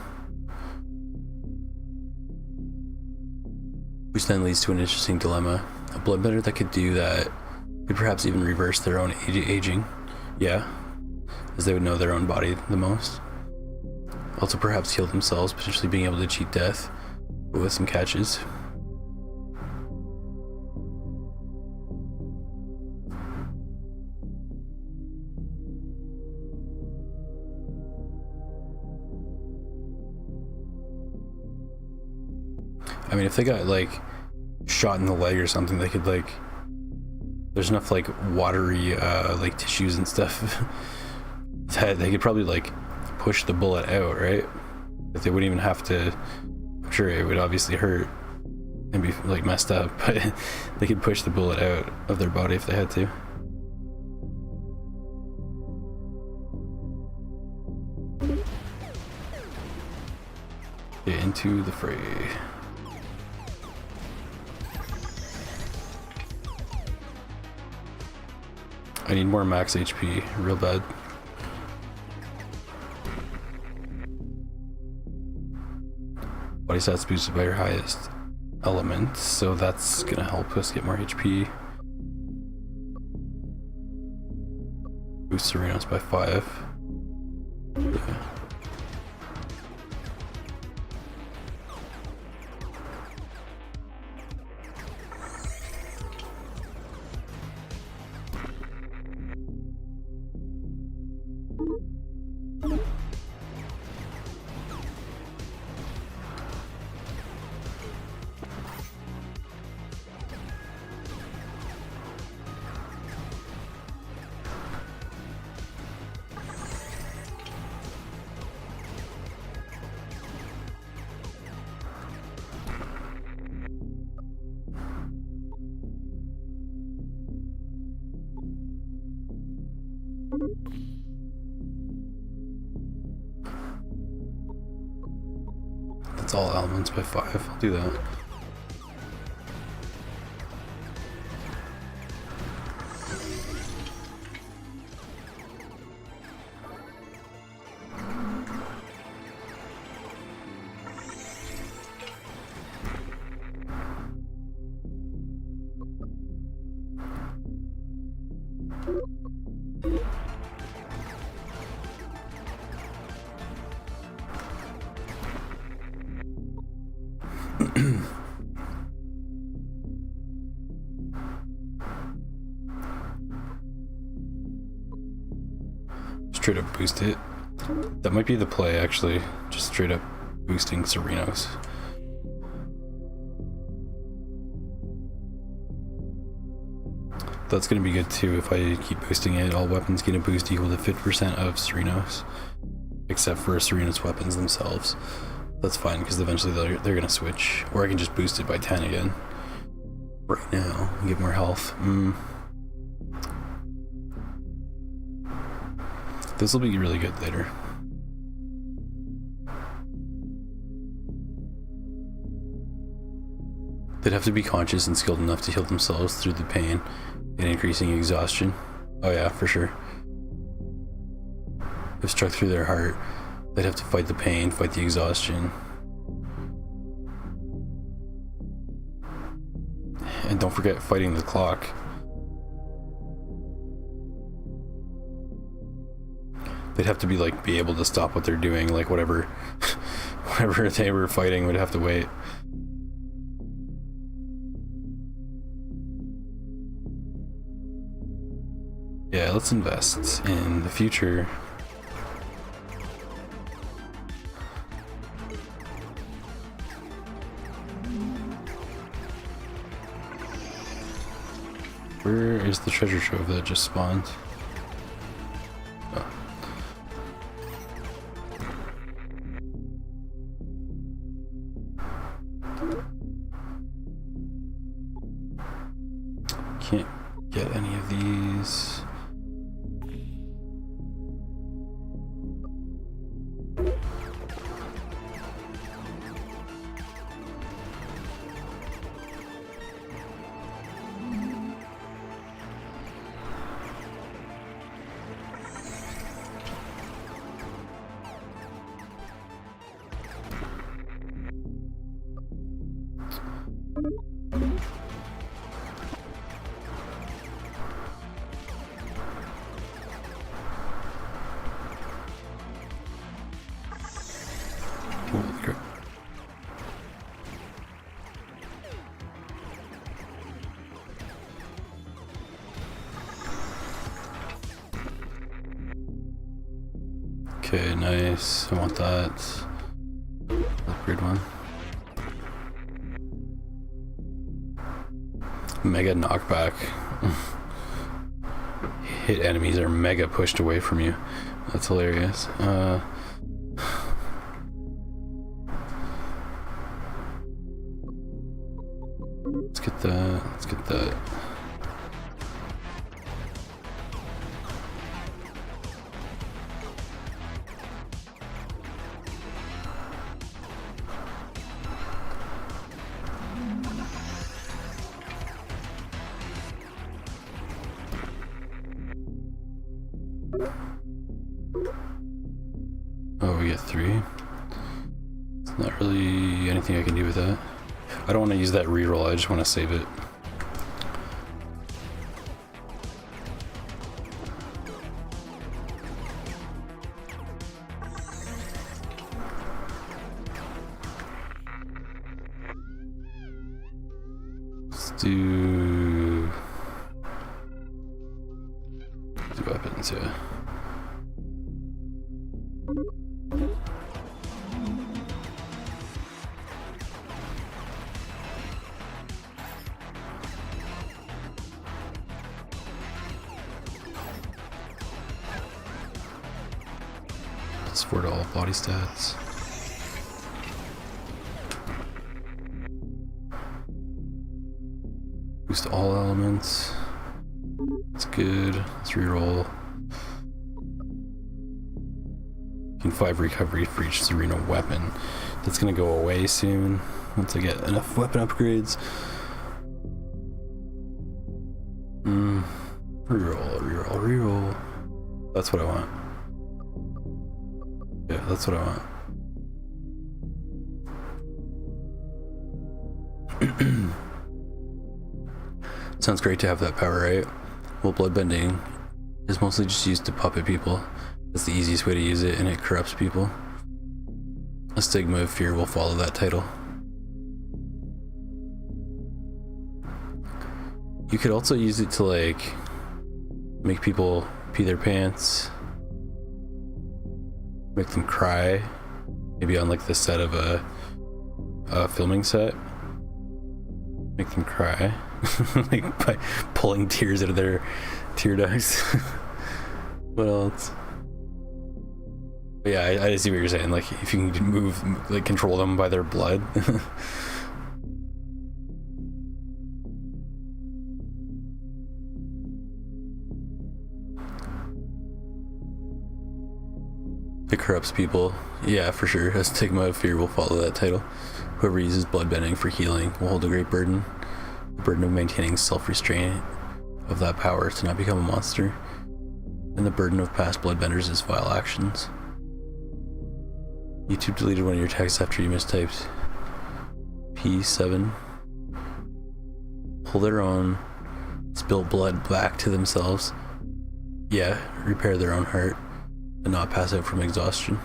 Which then leads to an interesting dilemma. A bloodbender that could do that could perhaps even reverse their own aging. Yeah, as they would know their own body the most. Also perhaps heal themselves, potentially being able to cheat death, but with some catches. I mean, if they got like shot in the leg or something, they could like, there's enough like watery like tissues and stuff that they could probably like push the bullet out, right? But they wouldn't even have to. I'm sure it would obviously hurt and be like messed up, but they could push the bullet out of their body if they had to. Get into the fray. I need more max HP, real bad. Body stats boosted by your highest element, so that's gonna help us get more HP. Boost Serenos by 5. Yeah. That's all elements by 5. I'll do that. Straight up boost it. That might be the play, actually. Just straight up boosting Serenos. That's gonna be good too. If I keep boosting it, all weapons get a boost equal to 50% of Serenos, except for Serenos weapons themselves. That's fine because eventually they're gonna switch, or I can just boost it by 10 again. Right now, get more health. This will be really good later. They'd have to be conscious and skilled enough to heal themselves through the pain and increasing exhaustion. Oh yeah, for sure. If struck through their heart, they'd have to fight the pain, fight the exhaustion. And don't forget fighting the clock. They'd have to be like, be able to stop what they're doing, like whatever they were fighting would have to wait. Yeah, let's invest in the future. Where is the treasure trove that just spawned? Oh. Can't get any of these. Holy crap. Okay, nice. I want that. Upgrade one. Mega knockback. Hit enemies are mega pushed away from you. That's hilarious. Let's get that. Let's get that. Oh, we get 3. It's not really anything I can do with that. I don't want to use that reroll, I just want to save it. Let's do weapons, yeah. Support all body stats. Boost all elements. That's good. Let's reroll. Gain 5 recovery for each Sereno weapon. That's gonna go away soon once I get enough weapon upgrades. Reroll. That's what I want. Yeah, that's what I want. Sounds great to have that power, right? Well, bloodbending is mostly just used to puppet people. That's the easiest way to use it, and it corrupts people. A stigma of fear will follow that title. You could also use it to, like, make people pee their pants, make them cry, maybe on like the set of a filming set. Make them cry, like by pulling tears out of their tear ducts. What else? But yeah, I see what you're saying. Like, if you can move, like, control them by their blood. It corrupts people. Yeah, for sure. A stigma of fear will follow that title. Whoever uses bloodbending for healing will hold a great burden. The burden of maintaining self-restraint of that power to not become a monster. And the burden of past bloodbenders is vile actions. YouTube deleted one of your texts after you mistyped. P7. Pull their own spilt blood back to themselves. Yeah, repair their own heart. And not pass out from exhaustion.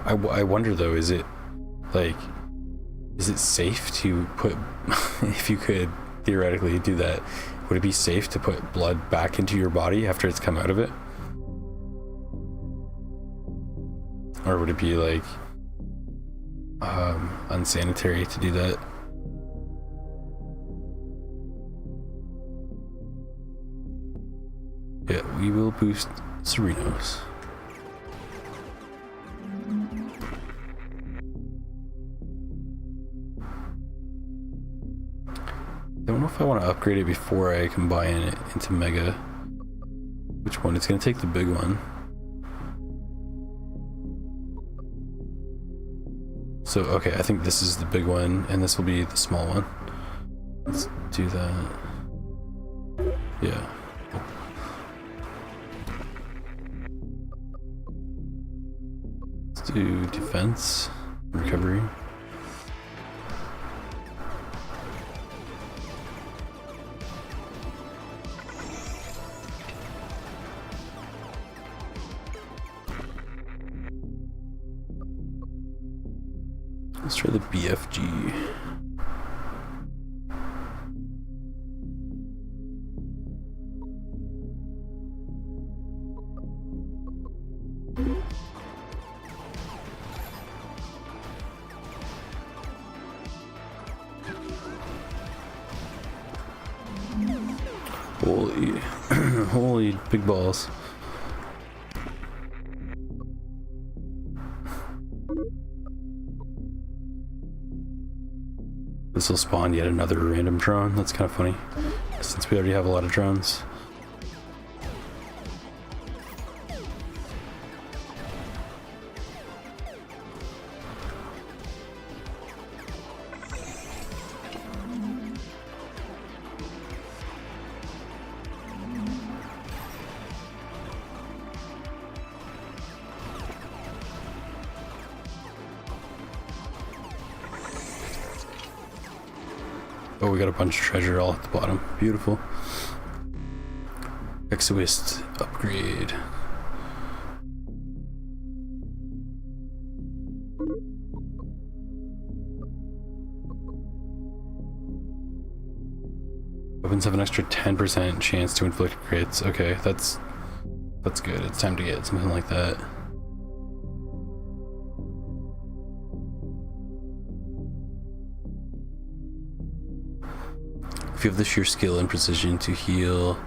I wonder though, is it safe to put, if you could theoretically do that, would it be safe to put blood back into your body after it's come out of it? Or would it be like unsanitary to do that? Yeah, we will boost Serenos. I don't know if I want to upgrade it before I combine it into Mega. Which one? It's going to take the big one. So, okay, I think this is the big one, and this will be the small one. Let's do that. Yeah. Let's do defense, recovery. Let's try the BFG. Holy, holy big balls. This will spawn yet another random drone. That's kind of funny, since we already have a lot of drones. Oh, we got a bunch of treasure all at the bottom. Beautiful. Exoist upgrade. Weapons have an extra 10% chance to inflict crits. Okay, that's good. It's time to get something like that. If you have the sheer skill and precision to heal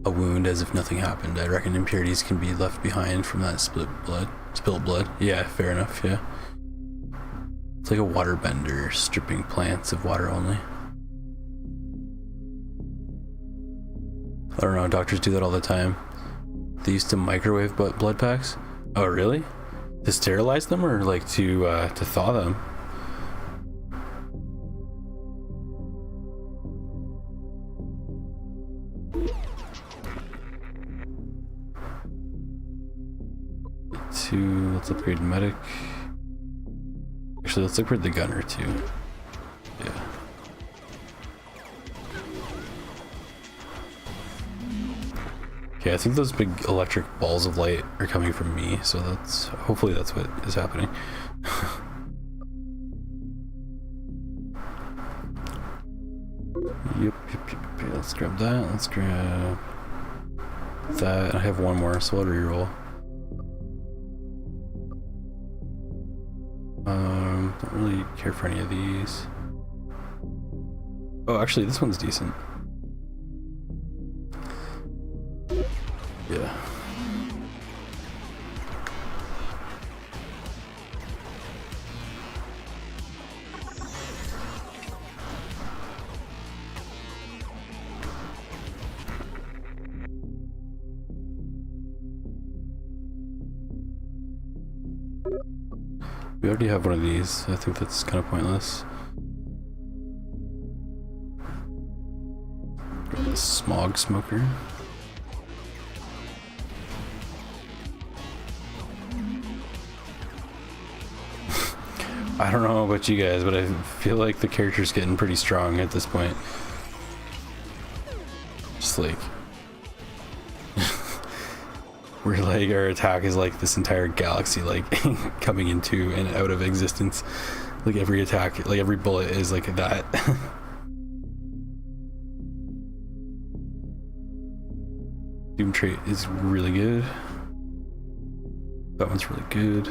a wound as if nothing happened, I reckon impurities can be left behind from that spilled blood. Yeah, fair enough, yeah. It's like a water bender, stripping plants of water only. I don't know, doctors do that all the time. They used to microwave blood packs. Oh, really? To sterilize them, or like to thaw them? Let's upgrade medic. Actually, let's upgrade the gunner too. Yeah. Okay, I think those big electric balls of light are coming from me, so hopefully that's what is happening. Yep. Let's grab that. Let's grab that. I have one more, so I'll reroll. Don't really care for any of these. Oh, actually, this one's decent. Yeah. We already have one of these. I think that's kind of pointless. Grab the smog smoker. I don't know about you guys, but I feel like the character's getting pretty strong at this point. Just like we're like, our attack is like this entire galaxy like coming into and out of existence. Like every attack, like every bullet is like that. Doom trait is really good. That one's really good.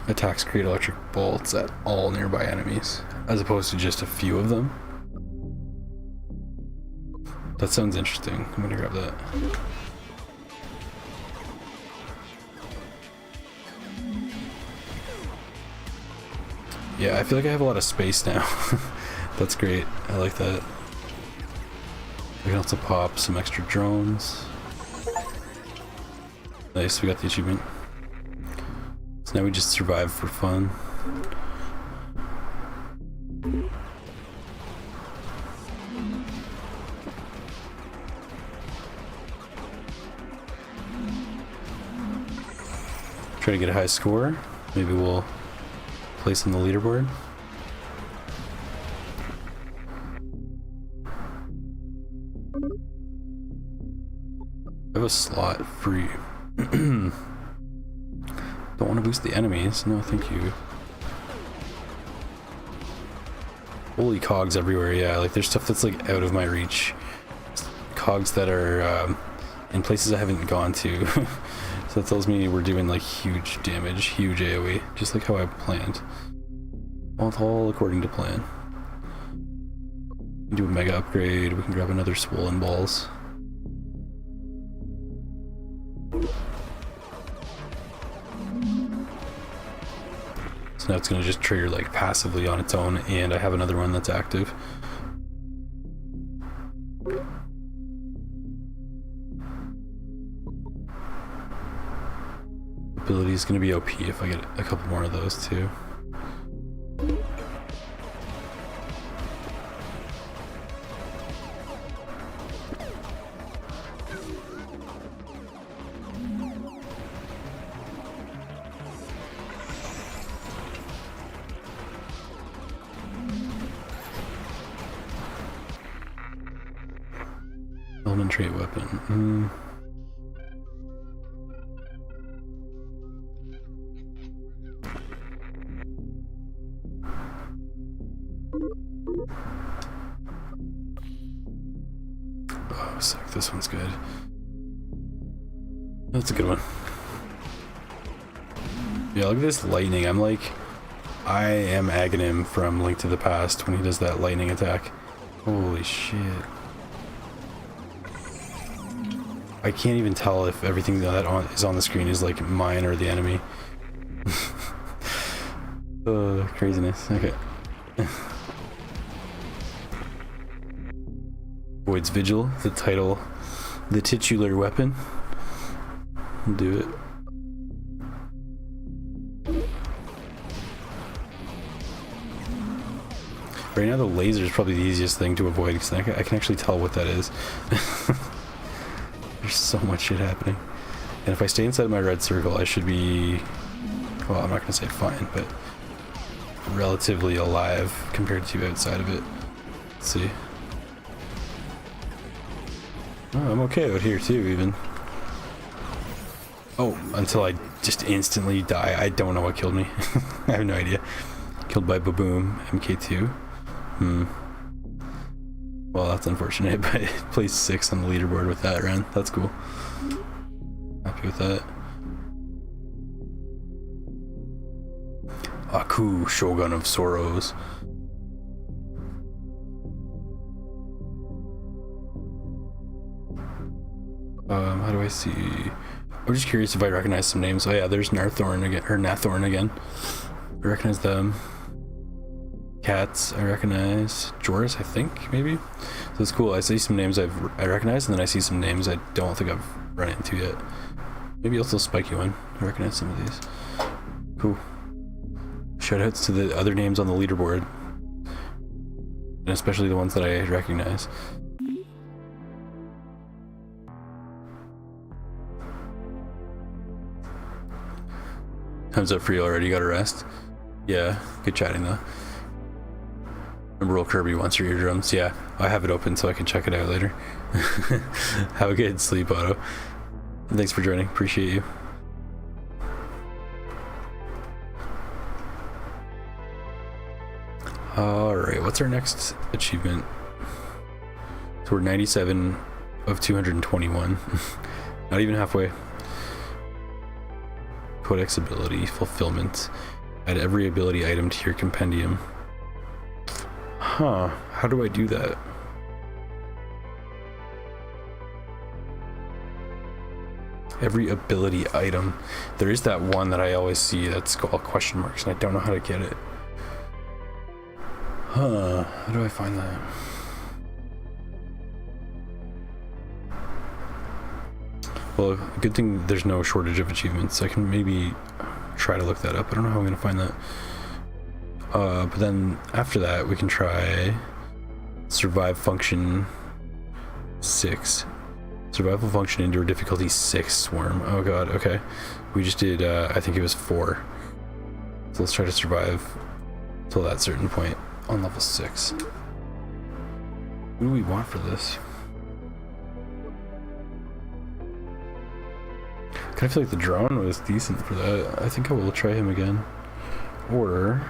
Attacks create electric bolts at all nearby enemies, as opposed to just a few of them. That sounds interesting. I'm gonna grab that. Yeah, I feel like I have a lot of space now. That's great. I like that. We can also pop some extra drones. Nice, we got the achievement. So now we just survive for fun. Try to get a high score. Maybe we'll place on the leaderboard. I have a slot free. Don't want to boost the enemies. No, thank you. Holy cogs everywhere. Yeah, like there's stuff that's like out of my reach. Cogs that are in places I haven't gone to. So that tells me we're doing like huge damage, huge AoE, just like how I planned. All according to plan. We can do a mega upgrade. We can grab another swollen balls. So now it's going to just trigger like passively on its own, and I have another one that's active. Ability is going to be OP if I get a couple more of those too. Element trait weapon. Oh, sick. This one's good. That's a good one. Yeah, look at this lightning. I am Aghanim from Link to the Past when he does that lightning attack. Holy shit. I can't even tell if everything that is on the screen is like mine or the enemy. Craziness. Okay. Void's Vigil, the title, the titular weapon. I'll do it. Right now the laser is probably the easiest thing to avoid because I can actually tell what that is. There's so much shit happening. And if I stay inside my red circle, I should be, well, I'm not going to say fine, but relatively alive compared to outside of it. Let's see. Oh, I'm okay out here too, even. Oh, until I just instantly die. I don't know what killed me. I have no idea. Killed by Baboom, MK2. Well, that's unfortunate, but I placed 6 on the leaderboard with that run. That's cool. Happy with that. Aku, Shogun of Sorrows. How do I see? I'm just curious if I recognize some names. Oh yeah, there's Narthorn again, or Nathorn again. I recognize them. Cats, I recognize. Joris, I think, maybe? So it's cool. I see some names I recognize, and then I see some names I don't think I've run into yet. Maybe also Spiky one. I recognize some of these. Cool. Shoutouts to the other names on the leaderboard. And especially the ones that I recognize. Time's up for you already. You got a rest? Yeah, good chatting though. Remember Roll Kirby wants your eardrums? Yeah, I have it open so I can check it out later. Have a good sleep, Otto. And thanks for joining. Appreciate you. Alright, what's our next achievement? So we're 97 of 221. Not even halfway. Codex ability, fulfillment. Add every ability item to your compendium. Huh, how do I do that? Every ability item. There is that one that I always see that's all question marks, and I don't know how to get it. Huh, how do I find that? Well, good thing there's no shortage of achievements. I can maybe try to look that up. I don't know how I'm going to find that. But then after that, we can try survive function 6. Survival function endure difficulty 6 swarm. Oh god, okay. We just did, I think it was 4. So let's try to survive till that certain point on level 6. What do we want for this? I feel like the drone was decent for that. I think I will try him again. Or...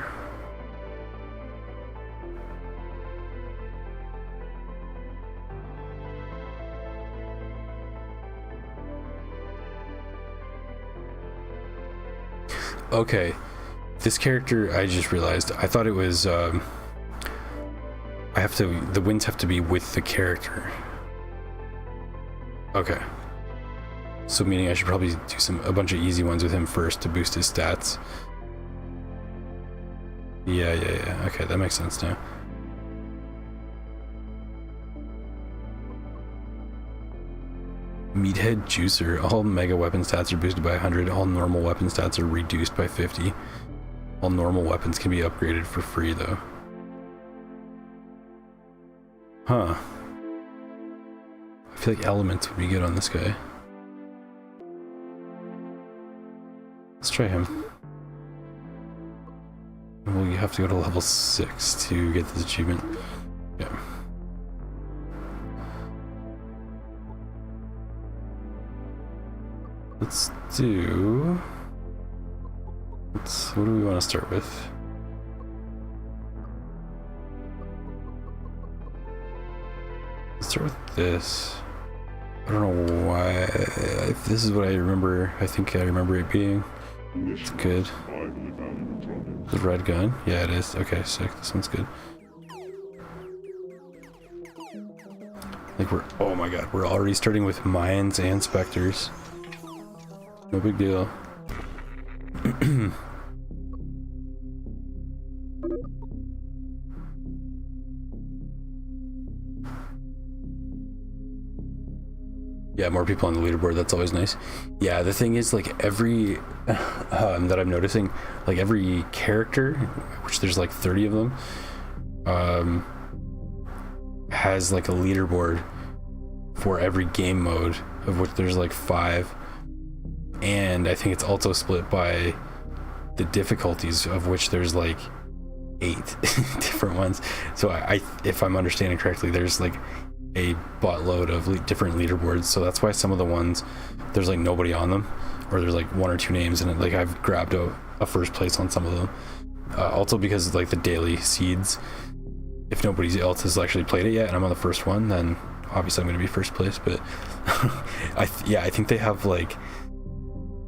okay, this character, I just realized, I thought it was, the wins have to be with the character. Okay. So meaning I should probably do a bunch of easy ones with him first to boost his stats. Yeah. Okay, that makes sense now. Meathead Juicer. All mega weapon stats are boosted by 100. All normal weapon stats are reduced by 50. All normal weapons can be upgraded for free though. Huh. I feel like elements would be good on this guy. Let's try him. Well, you have to go to level 6 to get this achievement. Yeah. Let's do... what do we want to start with? Let's start with this. I don't know why. If this is what I remember, I think I remember it being. It's good. The red gun? Yeah, it is. Okay, sick. This one's good. Like oh my god, we're already starting with Mayans and Spectres. No big deal. Yeah, more people on the leaderboard. That's always nice. Yeah, the thing is, like, every that I'm noticing, like every character, which there's like 30 of them, has like a leaderboard for every game mode, of which there's like 5, and I think it's also split by the difficulties, of which there's like 8 different ones. So I if I'm understanding correctly, there's like a buttload of different leaderboards. So that's why some of the ones there's like nobody on them, or there's like 1 or 2 names, and like I've grabbed a first place on some of them. Also because like the daily seeds, if nobody else has actually played it yet and I'm on the first one, then obviously I'm going to be first place. But I think they have like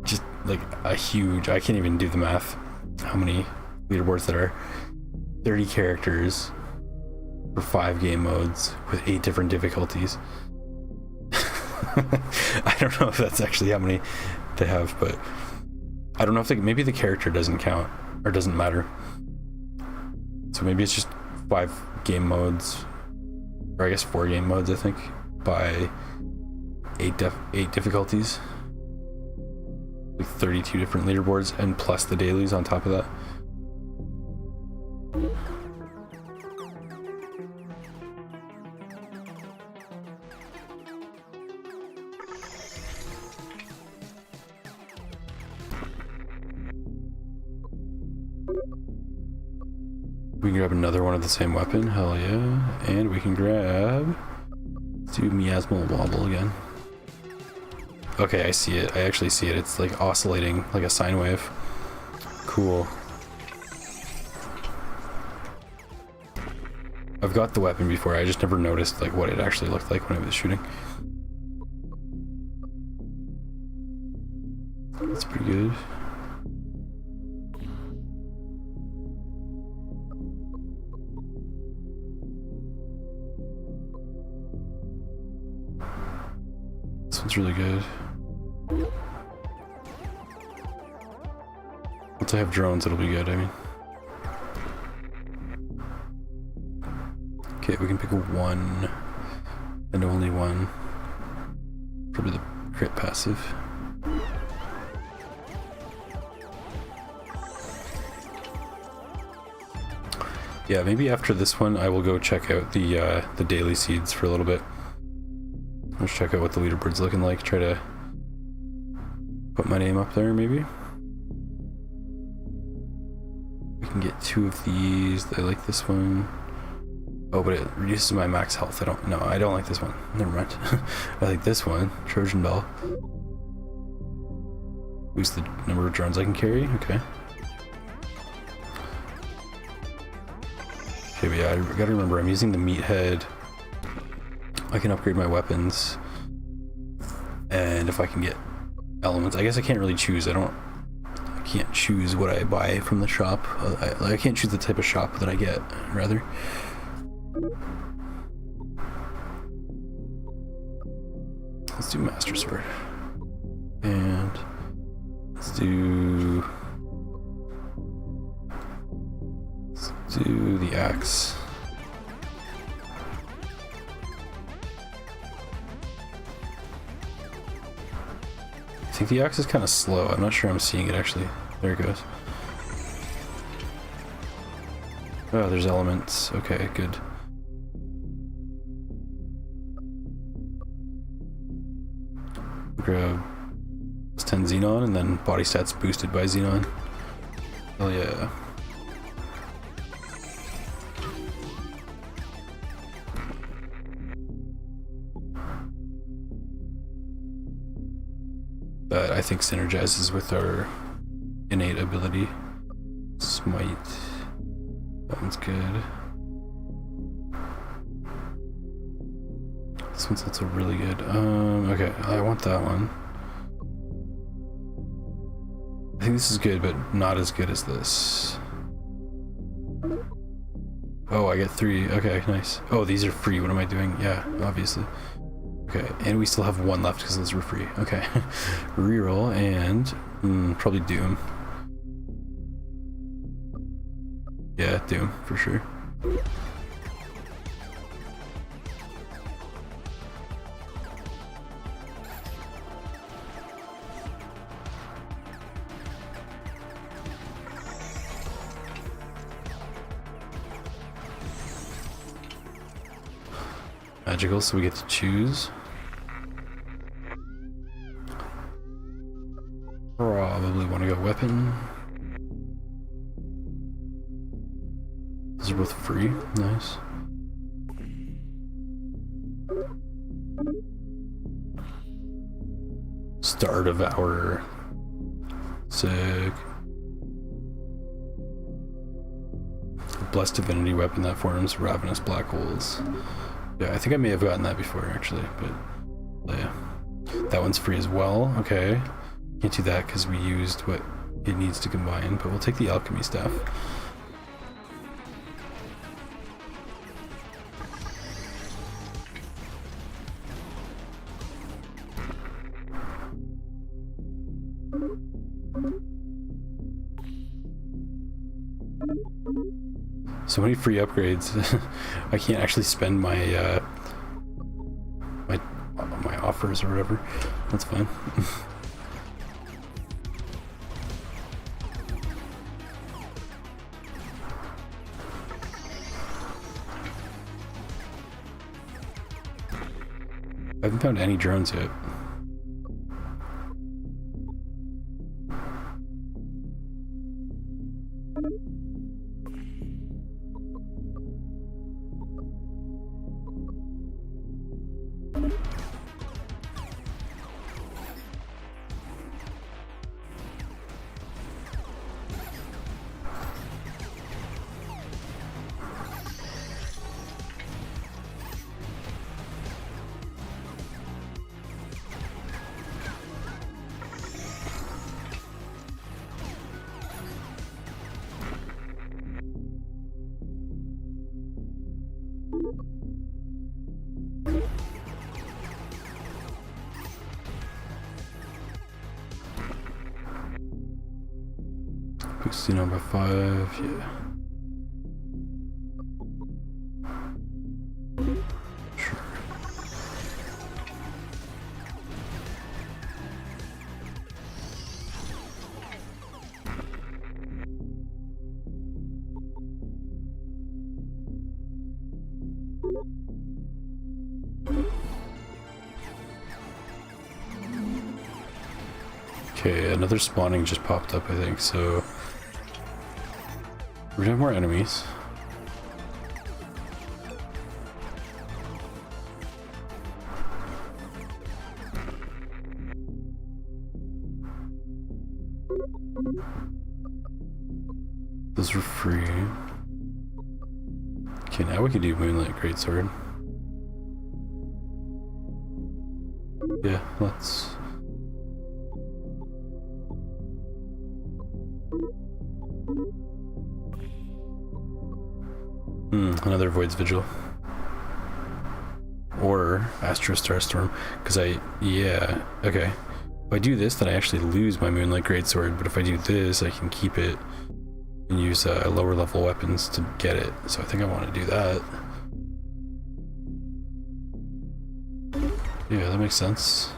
just like a huge, I can't even do the math how many leaderboards there are. 30 characters for 5 game modes with 8 different difficulties. I don't know if that's actually how many they have, but I don't know if maybe the character doesn't count or doesn't matter. So maybe it's just 5 game modes, or I guess 4 game modes, I think, by 8 difficulties, with 32 different leaderboards, and plus the dailies on top of that. We can grab another one of the same weapon, hell yeah. And we can grab, let's do Miasmal Wobble again. Okay, I see it. I actually see it. It's like oscillating like a sine wave. Cool. I've got the weapon before, I just never noticed like what it actually looked like when I was shooting. That's pretty good. This one's really good. Once I have drones, it'll be good, I mean. Okay, we can pick a 1 and only 1. Probably the crit passive. Yeah, maybe after this one I will go check out the daily seeds for a little bit. Let's check out what the leaderboard's looking like, try to put my name up there maybe. We can get 2 of these. I like this one. Oh, but it reduces my max health. I don't like this one. Never mind. I like this one, Trojan Bell. Boost the number of drones I can carry, okay. Okay, but yeah, I gotta remember I'm using the meathead. I can upgrade my weapons. And if I can get elements, I guess I can't really choose. I can't choose what I buy from the shop. I can't choose the type of shop that I get, rather. Let's do Master Sword. And let's do the axe. I think the axe is kind of slow. I'm not sure I'm seeing it actually. There it goes. Oh, there's elements. Okay, good. Grab 10 Xenon and then body stats boosted by Xenon. Hell yeah. That I think synergizes with our innate ability. Smite. That one's good. This one's also really good. Okay, I want that one. I think this is good, but not as good as this. Oh, I get 3. Okay, nice. Oh, these are free. What am I doing? Yeah, obviously. Okay, and we still have 1 left because those were free. Okay. Reroll and probably Doom. Yeah, Doom, for sure. Magical, so we get to choose. Probably want to go weapon. Those are both free. Nice. Star Devourer. Sick. Blessed Divinity weapon that forms ravenous black holes. Yeah, I think I may have gotten that before actually, but yeah. That one's free as well. Okay. Can't do that because we used what it needs to combine, but we'll take the alchemy staff. So many free upgrades. I can't actually spend my my offers or whatever. That's fine. I haven't found any drones yet. Boosty number 5, yeah. Sure. Okay, another spawning just popped up, I think, so we're gonna have more enemies. Those were free. Okay, now we can do Moonlight Greatsword. Yeah, let's... another Void's Vigil. Or Astro Starstorm. Because yeah, okay. If I do this, then I actually lose my Moonlight Greatsword, but if I do this, I can keep it and use lower level weapons to get it. So I think I want to do that. Yeah, that makes sense.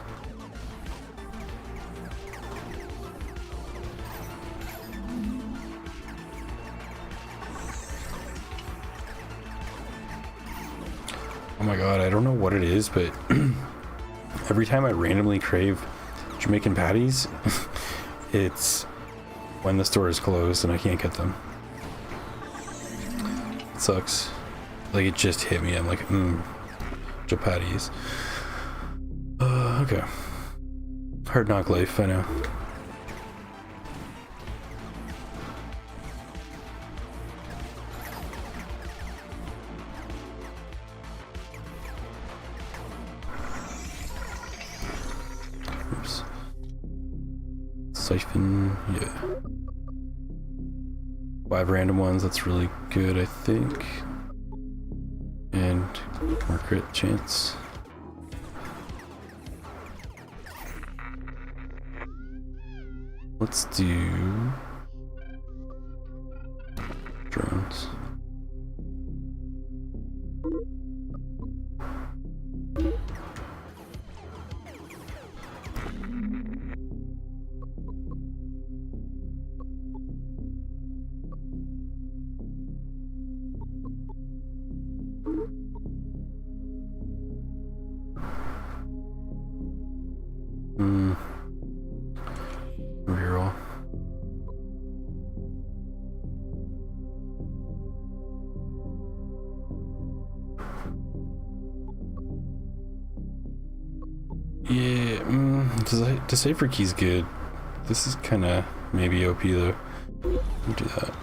Oh my god, I don't know what it is, but every time I randomly crave Jamaican patties, it's when the store is closed and I can't get them. It sucks. Like, it just hit me. I'm like, patties. Okay. Hard knock life, I know. Oops. Siphon, yeah. 5 random ones, that's really good, I think. And more crit chance. Let's do drones. Decipher key's good. This is kind of maybe OP though. Don't do that.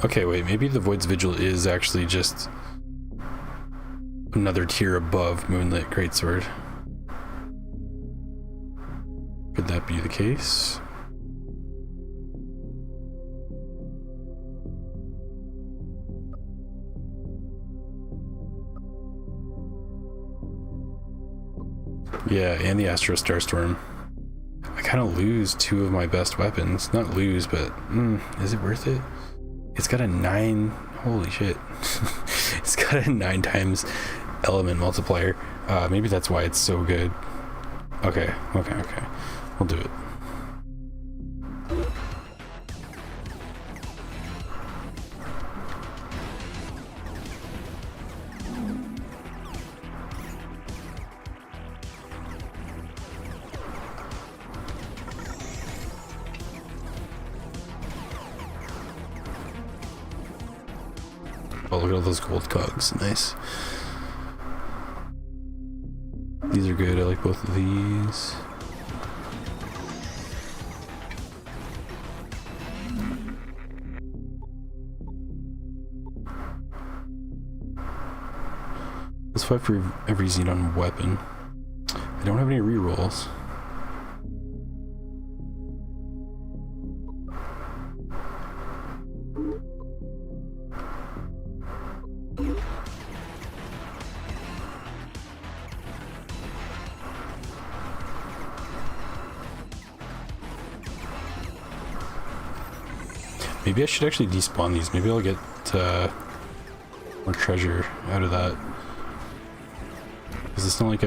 Okay, wait, maybe the Void's Vigil is actually just another tier above Moonlit Greatsword. Could that be the case? Yeah, and the Astro Starstorm. I kind of lose two of my best weapons. Not lose, but is it worth it? It's got a 9, holy shit. It's got a 9 times element multiplier. Maybe that's why it's so good. Okay. We'll do it. Oh, look at all those gold cogs. Nice. These are good. I like both of these. Let's fight for every Xenon weapon. I don't have any rerolls. Maybe I should actually despawn these. Maybe I'll get more treasure out of that. Because it's not like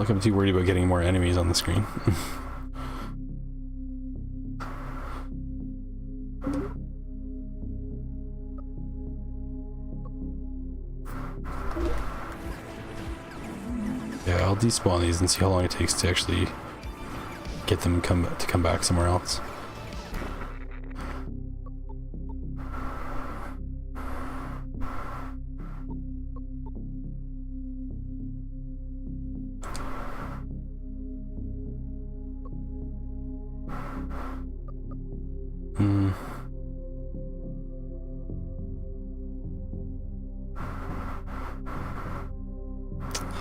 I'm too worried about getting more enemies on the screen. Yeah, I'll despawn these and see how long it takes to actually get them to come back somewhere else.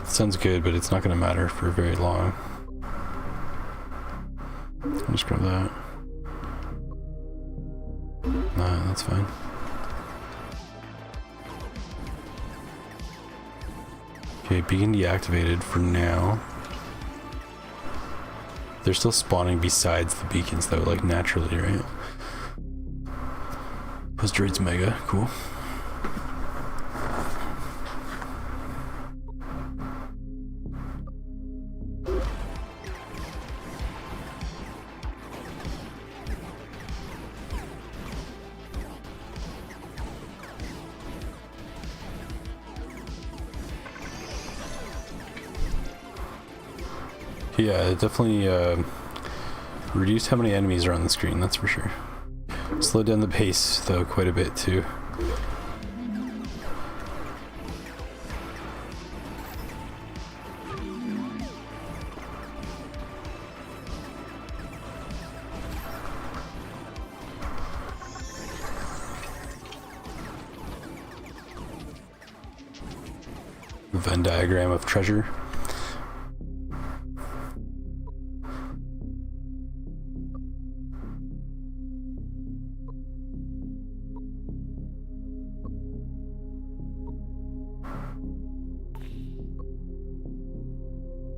Sounds good, but it's not going to matter for very long. I'll just grab that. Nah, that's fine. Okay, beacon deactivated for now. They're still spawning besides the beacons though, like naturally, right? Post droid's mega, cool. Yeah, it definitely reduced how many enemies are on the screen, that's for sure. Slowed down the pace, though, quite a bit, too. Venn diagram of treasure.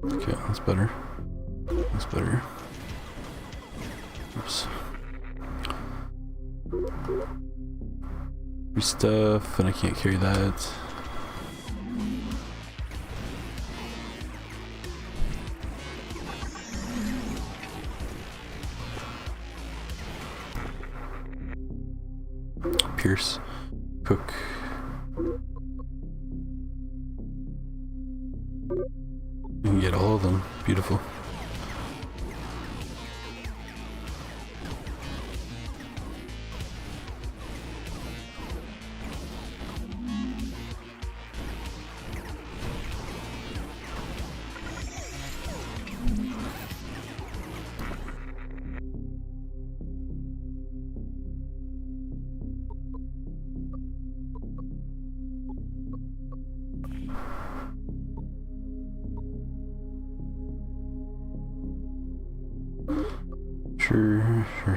Okay, that's better. That's better. Oops. Free stuff, and I can't carry that. Pierce. Cook. kill them. Beautiful.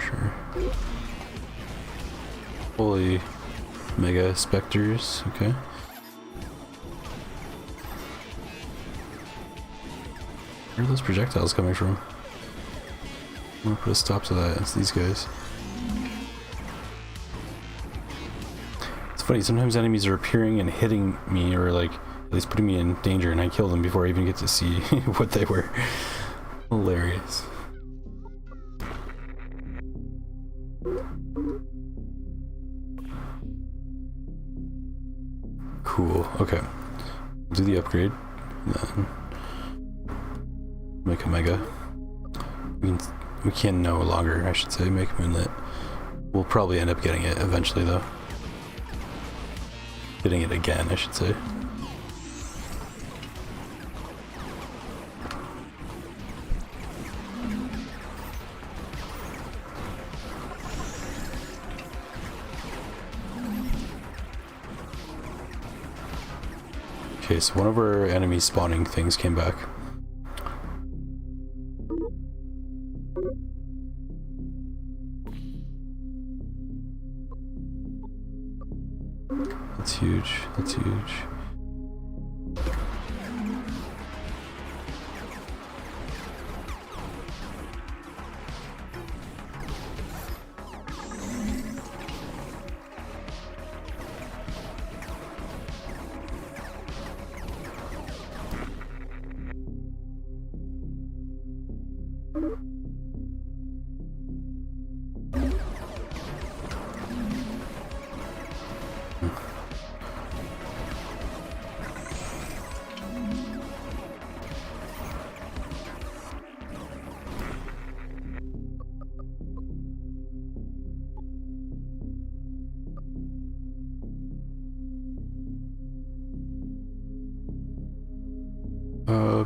Sure. Holy mega specters, okay. Where are those projectiles coming from? I'm gonna put a stop to that. It's these guys. It's funny, sometimes enemies are appearing and hitting me, or like at least putting me in danger, and I kill them before I even get to see what they were. Hilarious. Cool, okay. Do the upgrade, then make a mega. We can no longer, I should say, make moonlit. We'll probably end up getting it eventually, though. Getting it again, I should say. Okay, so one of our enemy spawning things came back. That's huge, that's huge.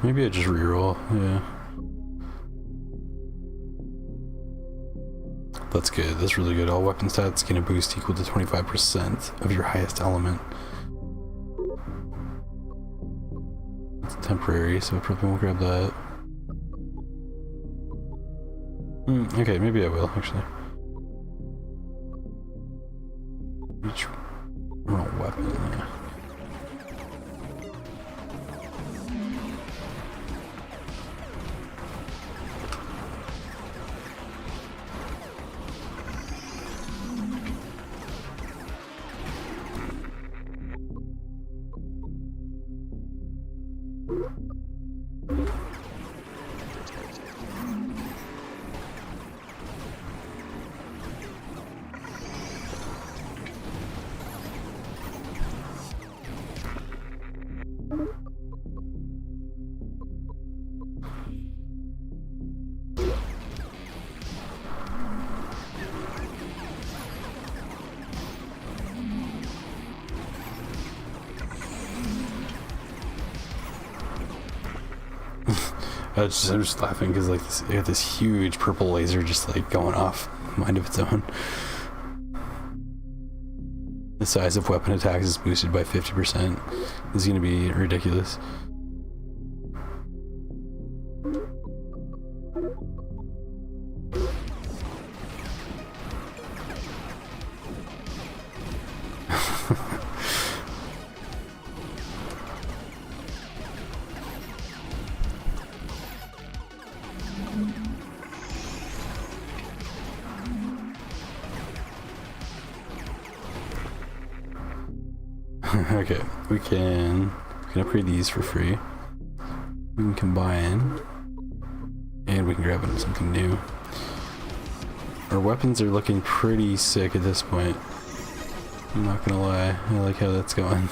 Maybe I just reroll, yeah. That's good, that's really good. All weapon stats gain a boost equal to 25% of your highest element. It's temporary, so I probably won't grab that. Okay, maybe I will, actually. Each weapon, yeah. I'm just laughing because like it got this huge purple laser just like going off, mind of its own. The size of weapon attacks is boosted by 50%. This is going to be ridiculous. Okay, we can upgrade these for free. We can combine, and we can grab something new. Our weapons are looking pretty sick at this point. I'm not gonna lie, I like how that's going.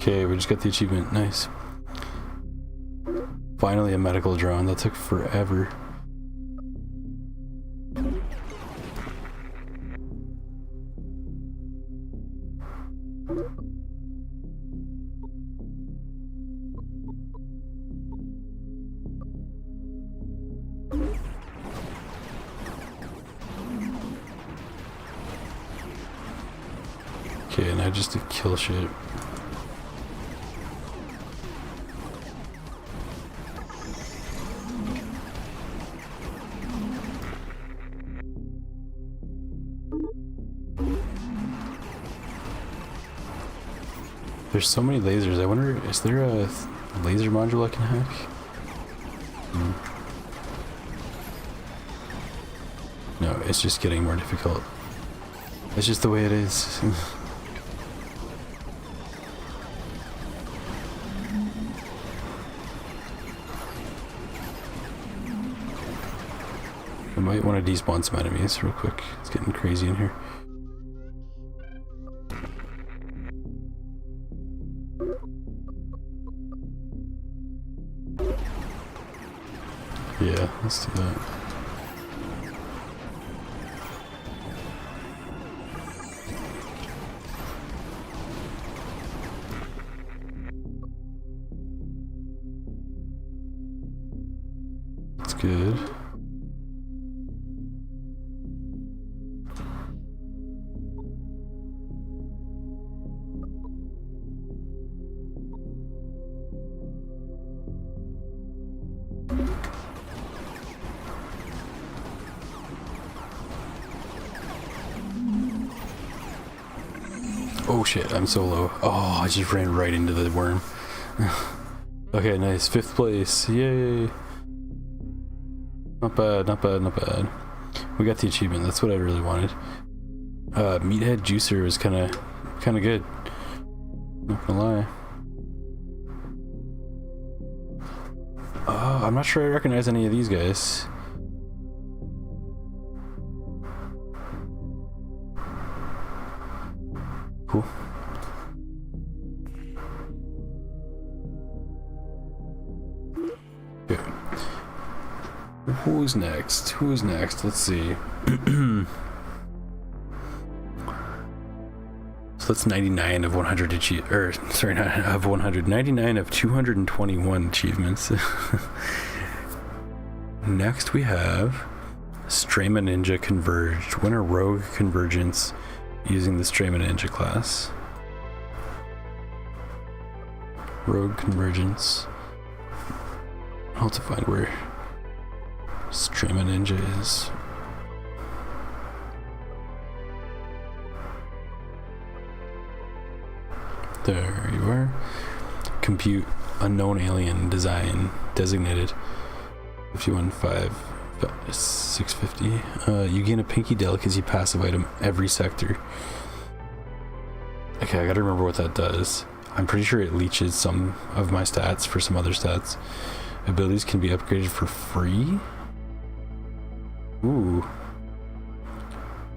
Okay, we just got the achievement. Nice. Finally a medical drone. That took forever. Okay, now just to kill shit. There's so many lasers. I wonder, is there a laser module I can hack? No, it's just getting more difficult. It's just the way it is. I might want to despawn some enemies real quick. It's getting crazy in here. Yeah, let's do that. That's good. Oh shit, I'm so low. Oh, I just ran right into the worm. Okay, nice. 5th place. Yay. Not bad, not bad, not bad. We got the achievement. That's what I really wanted. Meathead Juicer was kind of good. Not gonna lie. I'm not sure I recognize any of these guys. Cool. Okay. Who's next? Who's next? Let's see. So that's 99 of 100 of 100. 99 of 221 achievements. Next we have Strayma Ninja Converged. Win a rogue convergence using the Strayma Ninja class. Rogue convergence. I'll have to find where Strayma Ninja is. There you are. Compute unknown alien design designated 515 650. You gain a pinky delicacy passive item every sector. Okay, I gotta remember what that does. I'm pretty sure it leeches some of my stats for some other stats. Abilities can be upgraded for free. Ooh.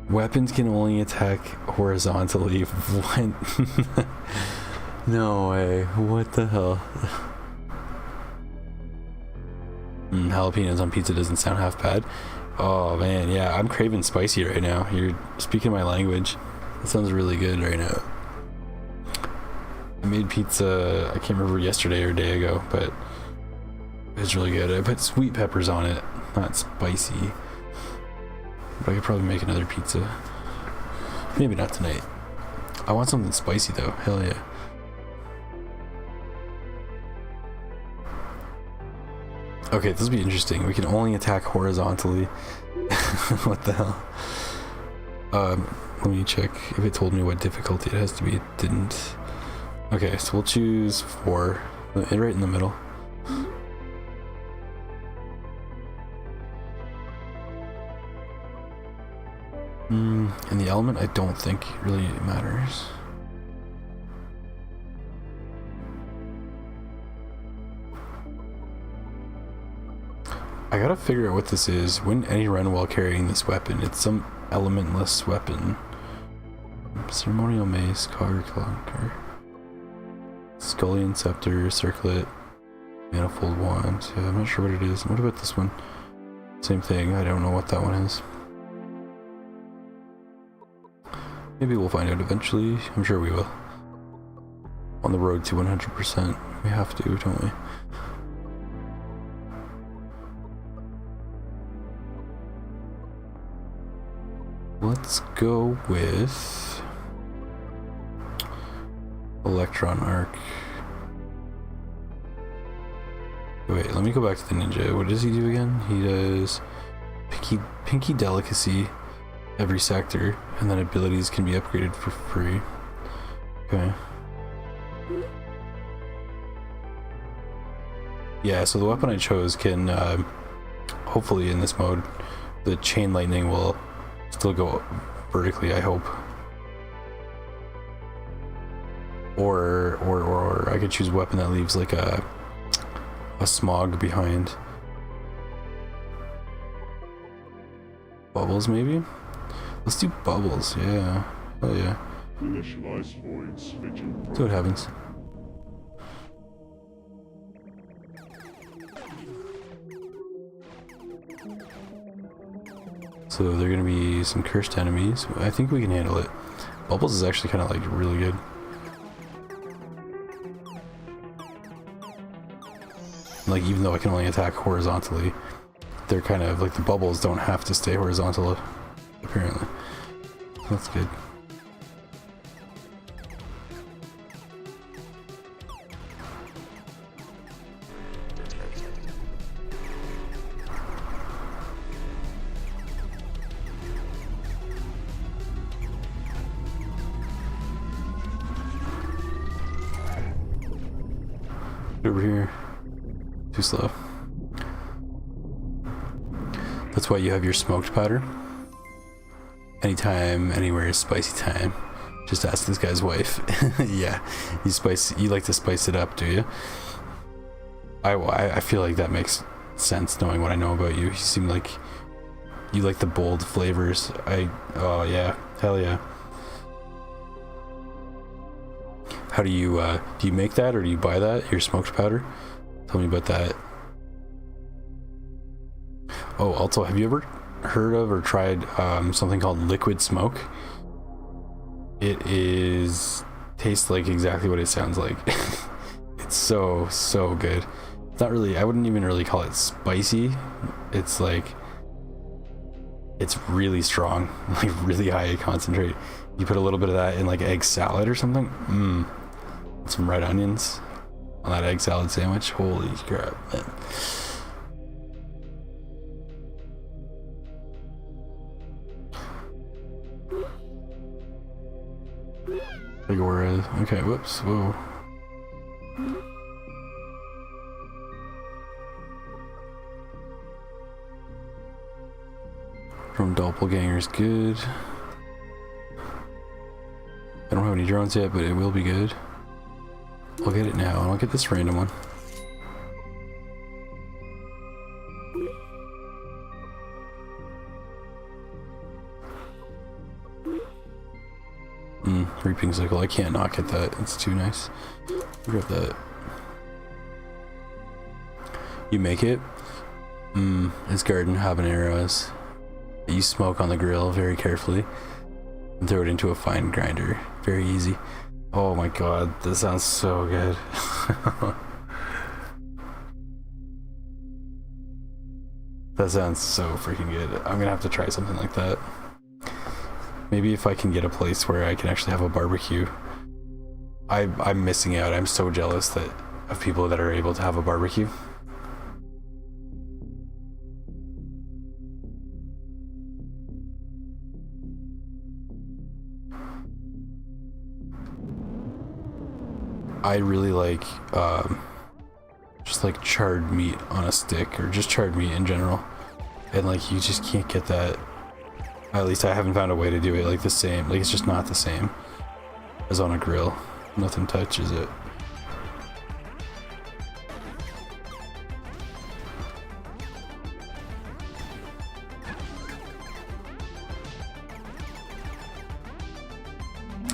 Weapons can only attack horizontally. What? No way. What the hell? Jalapenos on pizza doesn't sound half bad. Oh man, yeah, I'm craving spicy right now. You're speaking my language. It sounds really good right now. I made pizza, I can't remember yesterday or a day ago, but it's really good. I put sweet peppers on it, not spicy. But I could probably make another pizza. Maybe not tonight. I want something spicy though. Hell yeah. Okay, this will be interesting. We can only attack horizontally. What the hell? Let me check if it told me what difficulty it has to be. It didn't. Okay, so we'll choose 4. Right in the middle. And the element I don't think really matters. I gotta figure out what this is. Win any run while carrying this weapon. It's some elementless weapon. Ceremonial mace, cog clunker. Scullion Scepter, Circlet, Manifold Wand. Yeah, I'm not sure what it is. What about this one? Same thing. I don't know what that one is. Maybe we'll find out eventually. I'm sure we will. On the road to 100%. We have to, don't we? Let's go with Electron Arc. Wait, let me go back to the ninja. What does he do again? He does Pinky Delicacy every sector, and then abilities can be upgraded for free. Okay. Yeah, so the weapon I chose can, hopefully in this mode, the Chain Lightning will still go vertically, I hope. Or I could choose a weapon that leaves like a smog behind. Bubbles maybe? Let's do bubbles, yeah. Oh yeah. Initialize voids, Vigil. See what happens. So they're gonna be some cursed enemies. I think we can handle it. Bubbles is actually kind of like really good. Like even though I can only attack horizontally, they're kind of like the bubbles don't have to stay horizontal apparently. That's good. Over here. Too slow. That's why you have your smoked powder. Anytime, anywhere is spicy time. Just ask this guy's wife. Yeah, you like to spice it up, do you? I feel like that makes sense knowing what I know about you. You seem like you like the bold flavors. Oh yeah, hell yeah. How do you make that, or do you buy that, your smoked powder? Tell me about that. Oh, also, have you ever heard of or tried something called liquid smoke? It tastes like exactly what it sounds like. It's so good. It's not really, I wouldn't even really call it spicy. It's like, it's really strong, like really high concentrate. You put a little bit of that in like egg salad or something. Some red onions on that egg salad sandwich. Holy crap, man. Big aura. Okay, whoops. Whoa. Drone doppelganger's good. I don't have any drones yet, but it will be good. I'll get it now, and I'll get this random one. Reaping cycle. I can't not get that. It's too nice. Grab that. You make it. It's garden habaneros. You smoke on the grill very carefully and throw it into a fine grinder. Very easy. Oh my god, this sounds so good. That sounds so freaking good. I'm gonna have to try something like that. Maybe if I can get a place where I can actually have a barbecue. I'm missing out. I'm so jealous of people that are able to have a barbecue. I really like just like charred meat on a stick, or just charred meat in general, and like you just can't get that. At least I haven't found a way to do it like the same. Like it's just not the same as on a grill. Nothing touches it.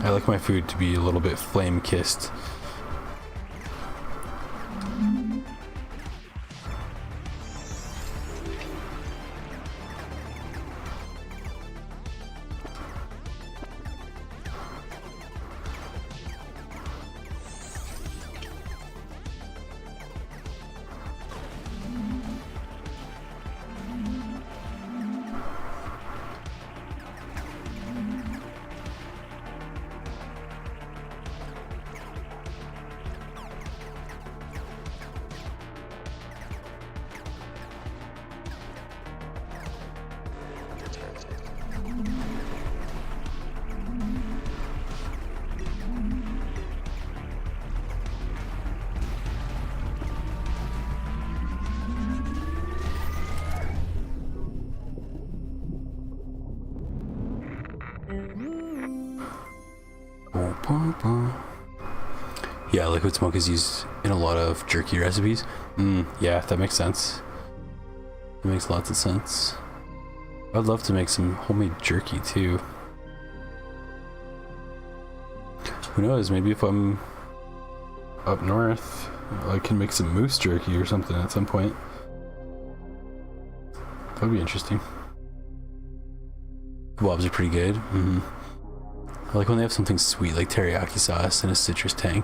I like my food to be a little bit flame kissed. Yeah, liquid smoke is used in a lot of jerky recipes. Yeah, that makes sense. It makes lots of sense. I'd love to make some homemade jerky too. Who knows, maybe if I'm up north, I can make some moose jerky or something at some point. That would be interesting. Kebabs are pretty good. I like when they have something sweet like teriyaki sauce and a citrus tang.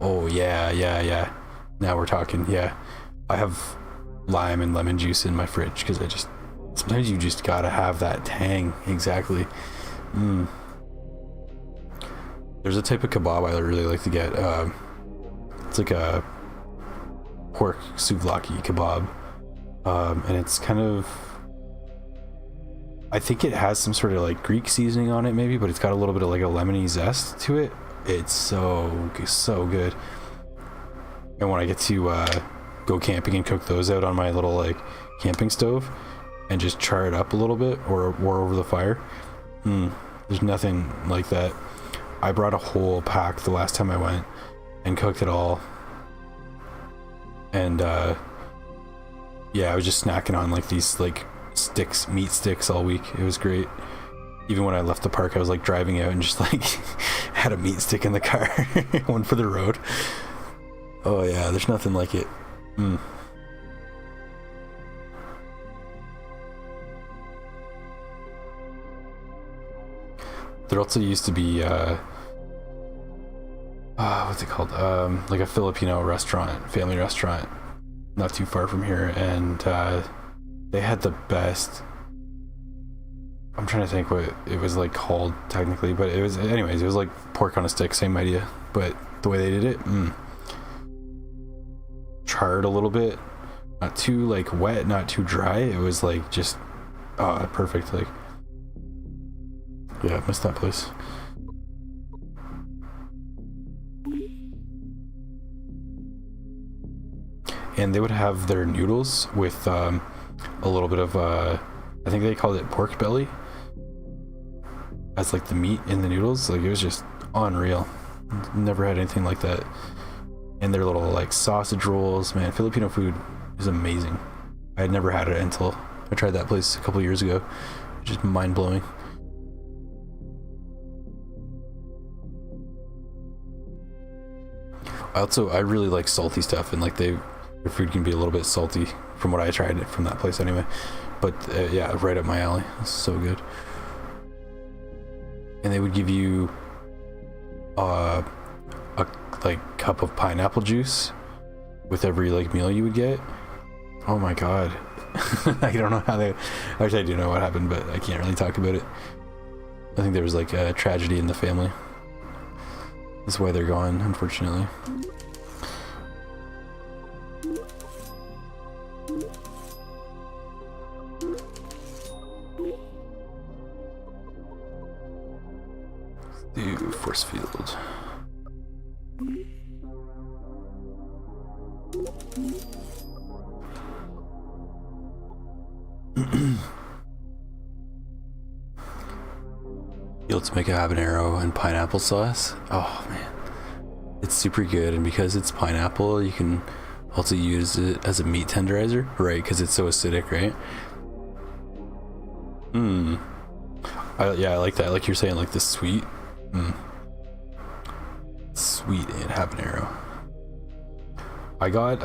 Oh yeah. Now we're talking. Yeah, I have lime and lemon juice in my fridge because sometimes you just gotta have that tang. Exactly. There's a type of kebab I really like to get. It's like a pork souvlaki kebab, and it's kind of, I think it has some sort of like Greek seasoning on it maybe, but it's got a little bit of like a lemony zest to it. It's so good. And when I get to go camping and cook those out on my little like camping stove and just char it up a little bit or over the fire, there's nothing like that. I brought a whole pack the last time I went and cooked it all, and yeah, I was just snacking on like these like meat sticks all week. It was great. Even when I left the park, I was like driving out and just like had a meat stick in the car, one for the road. Oh yeah, there's nothing like it. There also used to be what's it called? Like a Filipino restaurant, family restaurant, not too far from here, and they had the best. I'm trying to think what it was like called technically, but it was, anyways, it was like pork on a stick, same idea, but the way they did it, charred a little bit, not too like wet, not too dry. It was like just perfect. Like, yeah, I missed that place. And they would have their noodles with a little bit of I think they called it pork belly as like the meat in the noodles. Like, it was just unreal. Never had anything like that. And their little like sausage rolls, man, Filipino food is amazing. I had never had it until I tried that place a couple years ago. Just mind-blowing. I really like salty stuff, and like their food can be a little bit salty from what I tried from that place anyway. But yeah, right up my alley. It's so good. And they would give you a like cup of pineapple juice with every like meal you would get. Oh my god. I don't know how they, actually I do know what happened, but I can't really talk about it. I think there was like a tragedy in the family. That's why they're gone, unfortunately. Do force field. Be able to make a habanero and pineapple sauce. Oh man, it's super good, and because it's pineapple, you can also use it as a meat tenderizer, right? Because it's so acidic, right? Yeah, I like that. Like you're saying, like the sweet. Sweet and habanero. I got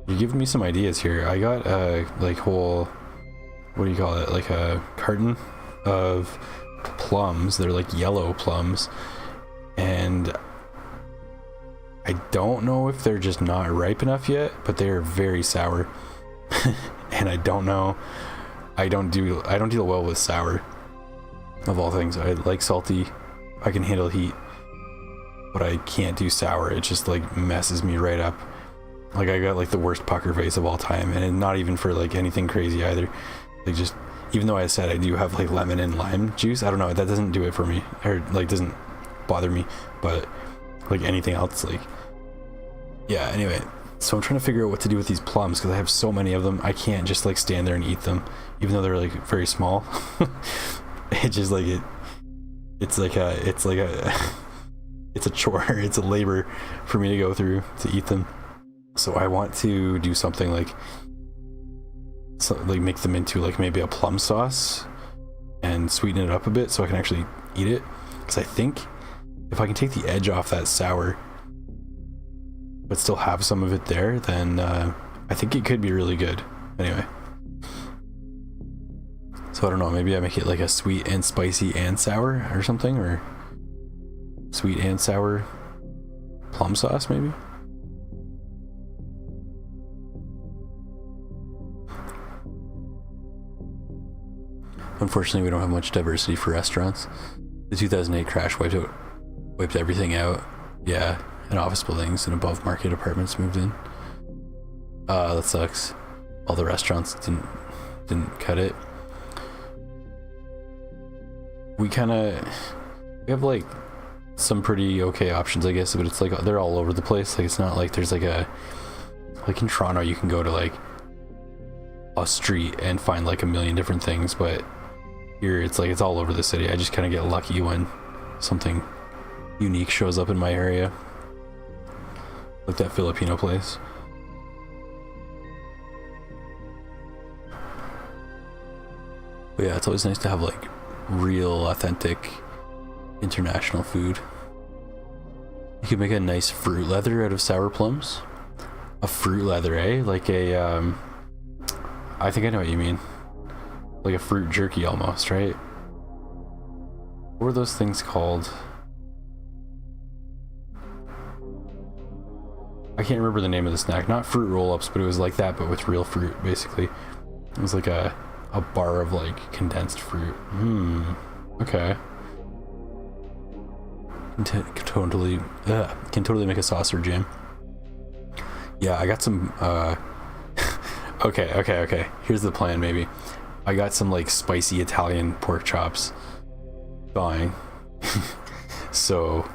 you're giving me some ideas here. I got like whole, what do you call it, like a carton of plums. They're like yellow plums, and I don't know if they're just not ripe enough yet, but they are very sour. And I don't know, I don't deal well with sour, of all things. I like salty, I can handle heat, but I can't do sour. It just like messes me right up. Like, I got like the worst pucker face of all time, and not even for like anything crazy either. Like, just, even though I said I do have like lemon and lime juice, I don't know, that doesn't do it for me, or like doesn't bother me. But like anything else, like, yeah, anyway, so I'm trying to figure out what to do with these plums, because I have so many of them. I can't just like stand there and eat them, even though they're like very small. It just like, It's like a it's a chore. It's a labor for me to go through to eat them. So I want to do something like make them into like maybe a plum sauce and sweeten it up a bit so I can actually eat it. Because I think if I can take the edge off that sour but still have some of it there, then I think it could be really good. Anyway, so I don't know, maybe I make it like a sweet and spicy and sour or something, or sweet and sour plum sauce maybe. Unfortunately, we don't have much diversity for restaurants. The 2008 crash wiped everything out. Yeah, and office buildings and above market apartments moved in. That sucks. All the restaurants didn't cut it. We have like some pretty okay options, I guess, but it's like they're all over the place. Like it's not like there's like in Toronto you can go to like a street and find like a million different things, but here it's like it's all over the city. I just kind of get lucky when something unique shows up in my area, like that Filipino place. But yeah, it's always nice to have like real authentic international food. You could make a nice fruit leather out of sour plums. A fruit leather, eh? Like a I think I know what you mean. Like a fruit jerky almost, right? What were those things called? I can't remember the name of the snack. Not fruit roll-ups, but it was like that, but with real fruit, basically. It was like a bar of like condensed fruit. Okay. Can totally make a sauce or jam. Yeah, I got some okay. Here's the plan maybe. I got some like spicy Italian pork chops thawing. So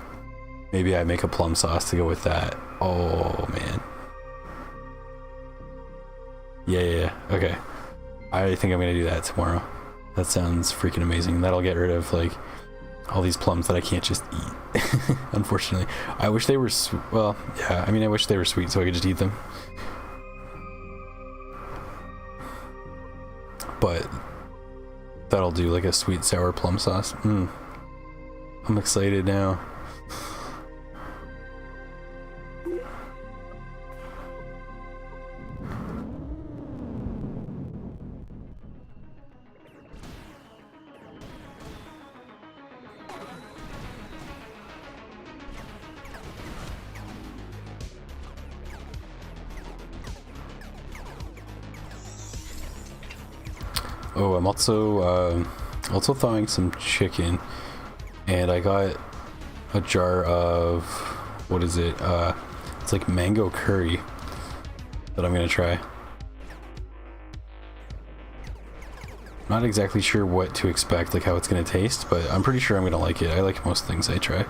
maybe I make a plum sauce to go with that. Oh man. Yeah. Okay. I think I'm gonna do that tomorrow. That sounds freaking amazing. That'll get rid of like all these plums that I can't just eat. Unfortunately, I wish they were well, yeah. I mean, I wish they were sweet so I could just eat them. But that'll do, like a sweet sour plum sauce. I'm excited now. Oh, I'm also thawing some chicken, and I got a jar of, what is it? It's like mango curry that I'm gonna try. Not exactly sure what to expect, like how it's gonna taste, but I'm pretty sure I'm gonna like it. I like most things I try.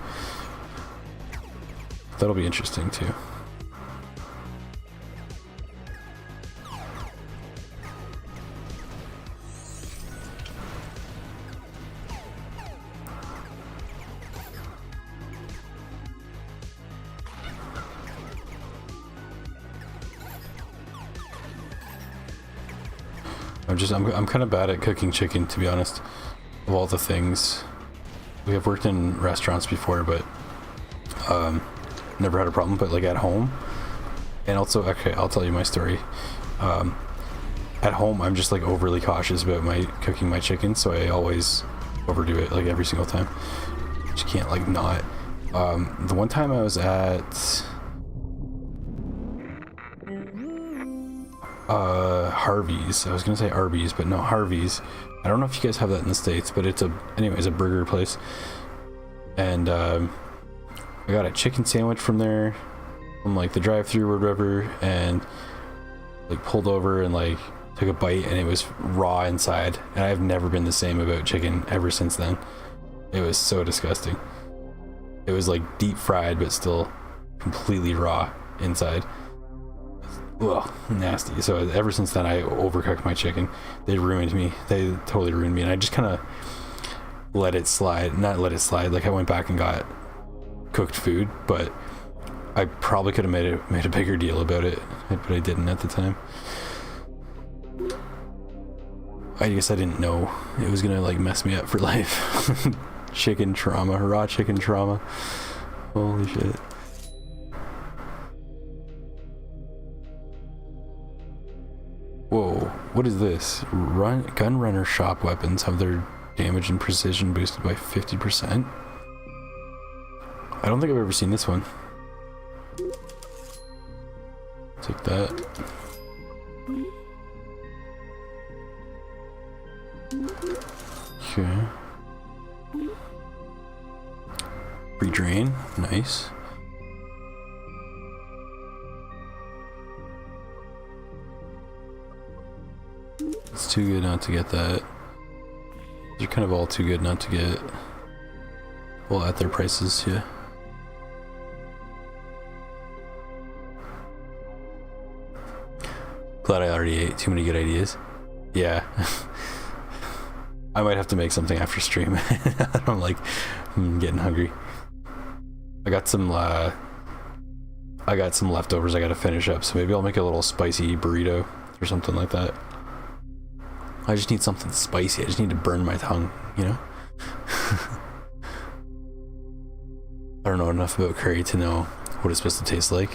That'll be interesting too. I'm kind of bad at cooking chicken, to be honest. Of all the things, we have worked in restaurants before, but never had a problem. But like at home, and also, okay, I'll tell you my story. At home, I'm just like overly cautious about cooking my chicken, so I always overdo it like every single time. Just can't like not. The one time I was at Harvey's. I was gonna say Arby's, but no, Harvey's. I don't know if you guys have that in the States, but it's a burger place. And I got a chicken sandwich from there, from like the drive-thru or whatever, and like pulled over and like took a bite, and it was raw inside. And I've never been the same about chicken ever since then. It was so disgusting. It was like deep fried, but still completely raw inside. Ugh, nasty. So ever since then, I overcooked my chicken. They ruined me. They totally ruined me. And I just kind of let it slide. Not let it slide. Like I went back and got cooked food, but I probably could have made a bigger deal about it, but I didn't at the time. I guess I didn't know it was gonna like mess me up for life. Chicken trauma, raw chicken trauma. Holy shit. Whoa, what is this? Gun runner shop weapons have their damage and precision boosted by 50%. I don't think I've ever seen this one. Take that. Okay. Redrain, nice. It's too good not to get that. They're kind of all too good not to get. Well, at their prices, yeah. Glad I already ate. Too many good ideas. Yeah. I might have to make something after stream. I'm like, I'm getting hungry. I got some leftovers I gotta finish up, so maybe I'll make a little spicy burrito or something like that. I just need something spicy. I just need to burn my tongue, you know? I don't know enough about curry to know what it's supposed to taste like.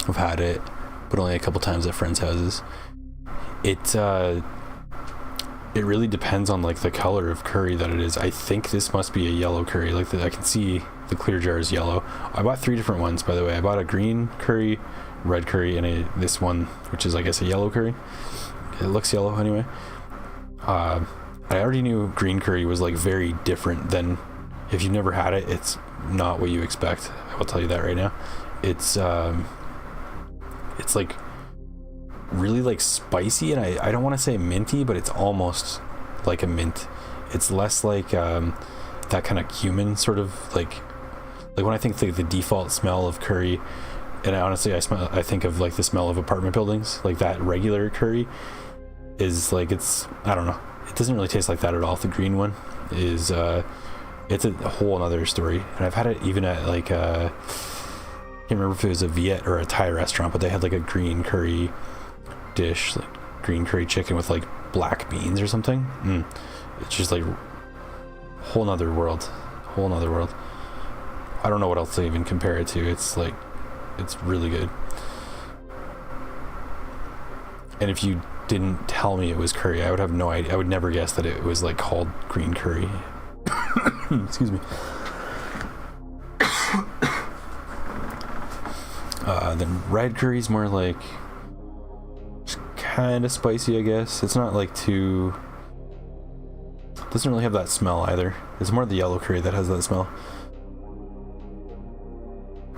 I've had it, but only a couple times at friends' houses. It really depends on like the color of curry that it is. I think this must be a yellow curry. Like I can see the clear jar is yellow. I bought 3 different ones, by the way. I bought a green curry, red curry, and this one, which is I guess a yellow curry. It looks yellow anyway. I already knew green curry was like very different than, if you've never had it, it's not what you expect. I will tell you that right now. It's like really like spicy, and I don't want to say minty, but it's almost like a mint. It's less like that kind of cumin sort of like when I think the default smell of curry, and honestly I think of like the smell of apartment buildings, like that regular curry is like, it's, I don't know, it doesn't really taste like that at all. The green one is it's a whole other story, and I've had it even at like I can't remember if it was a Viet or a Thai restaurant, but they had like a green curry dish, like green curry chicken with like black beans or something. It's just like whole nother world. I don't know what else to even compare it to. It's like, it's really good. And if you didn't tell me it was curry, I would have no idea. I would never guess that it was like called green curry. Excuse me. Then red curry's more like kind of spicy, I guess. It's not like too, doesn't really have that smell either. It's more the yellow curry that has that smell.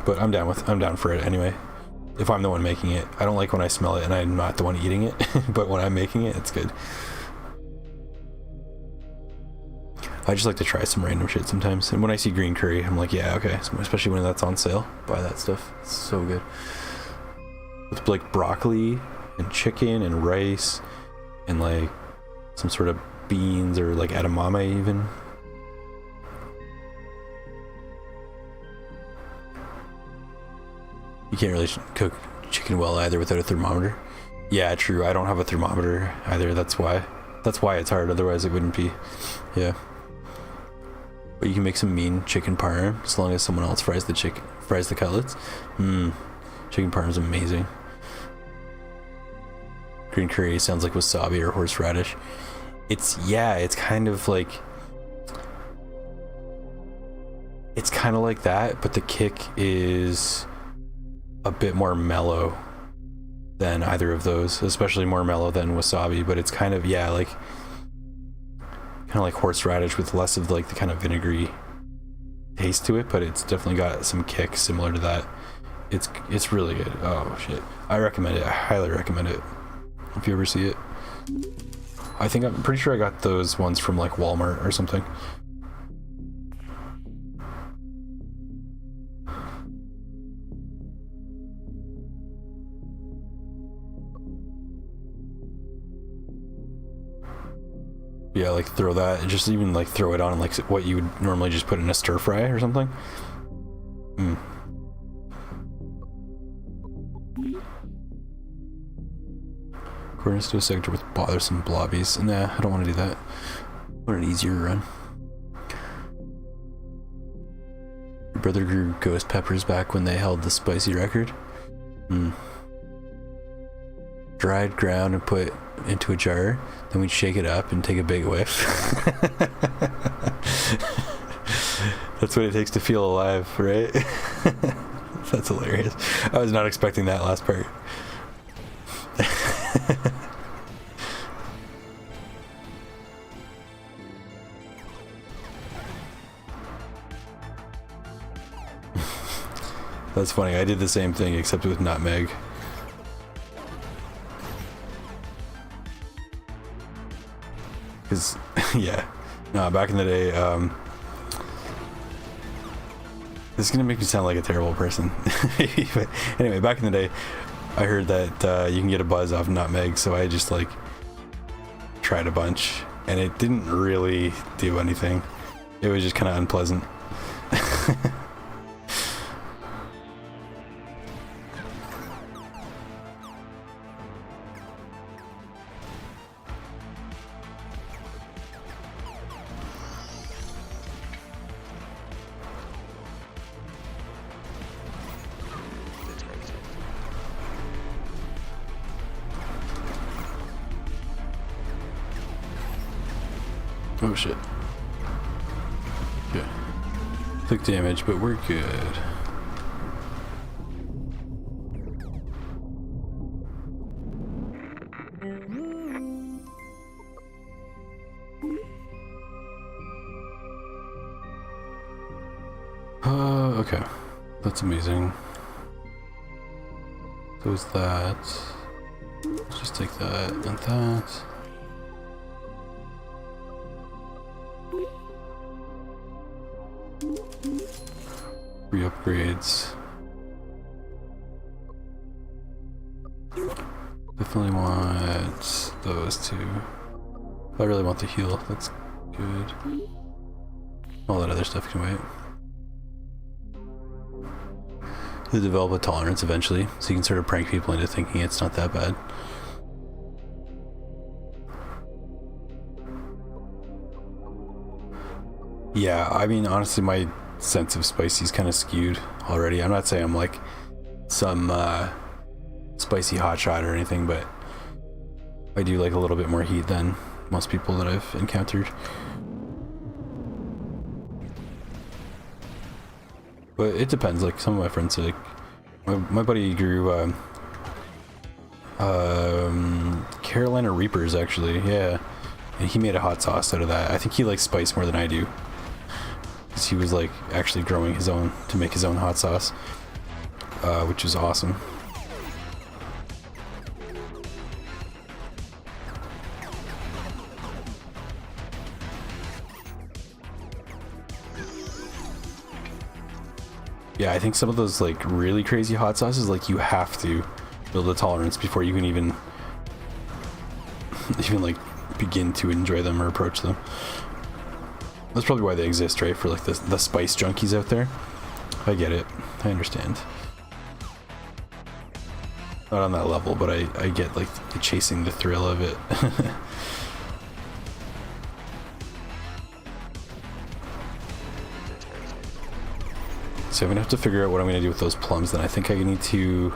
But I'm down for it anyway. If I'm the one making it. I don't like when I smell it and I'm not the one eating it, but when I'm making it, it's good. I just like to try some random shit sometimes, and when I see green curry, I'm like, yeah, okay, especially when that's on sale. Buy that stuff. It's so good. With like broccoli and chicken and rice and like some sort of beans or like edamame even. You can't really cook chicken well either without a thermometer. Yeah, true. I don't have a thermometer either. That's why it's hard. Otherwise it wouldn't be. Yeah. But you can make some mean chicken parm as long as someone else fries the cutlets. Chicken parm is amazing. Green curry sounds like wasabi or horseradish. It's kind of like, it's kind of like that, but the kick is a bit more mellow than either of those, especially more mellow than wasabi, but it's kind of, like horseradish with less of like the kind of vinegary taste to it, but it's definitely got some kick similar to that. It's really good. Oh shit. I recommend it. I highly recommend it if you ever see it. I'm pretty sure I got those ones from like Walmart or something. Yeah, like throw that, just even like throw it on like what you would normally just put in a stir fry or something. According to a sector with bothersome blobbies. Nah, I don't want to do that. I want an easier run. Your brother grew ghost peppers back when they held the spicy record. Dried, ground, and put into a jar. Then we'd shake it up and take a big whiff. That's what it takes to feel alive, right? That's hilarious. I was not expecting that last part. That's funny. I did the same thing except with nutmeg. Because, yeah. No, back in the day, this is going to make me sound like a terrible person. But anyway, back in the day, I heard that you can get a buzz off nutmeg, so I just, like, tried a bunch. And it didn't really do anything. It was just kind of unpleasant. Oh shit. Okay. Click damage, but we're good. Okay. That's amazing. So is that. Let's just take that and that. Free upgrades. Definitely want those two. I really want the heal. That's good. All that other stuff can wait. You'll develop a tolerance eventually, so you can sort of prank people into thinking it's not that bad. Yeah, I mean, honestly, my sense of spicy is kind of skewed already. I'm not saying I'm like some spicy hotshot or anything, but I do like a little bit more heat than most people that I've encountered. But it depends. Like some of my friends, like my buddy grew Carolina Reapers actually, yeah, and he made a hot sauce out of that. I think he likes spice more than I do. He was like actually growing his own to make his own hot sauce, which is awesome. Yeah, I think some of those like really crazy hot sauces, like you have to build a tolerance before you can even like begin to enjoy them or approach them. That's probably why they exist, right? For like the spice junkies out there. I get it. I understand. Not on that level, but I get like the chasing the thrill of it. So I'm gonna have to figure out what I'm gonna do with those plums. Then I think I need to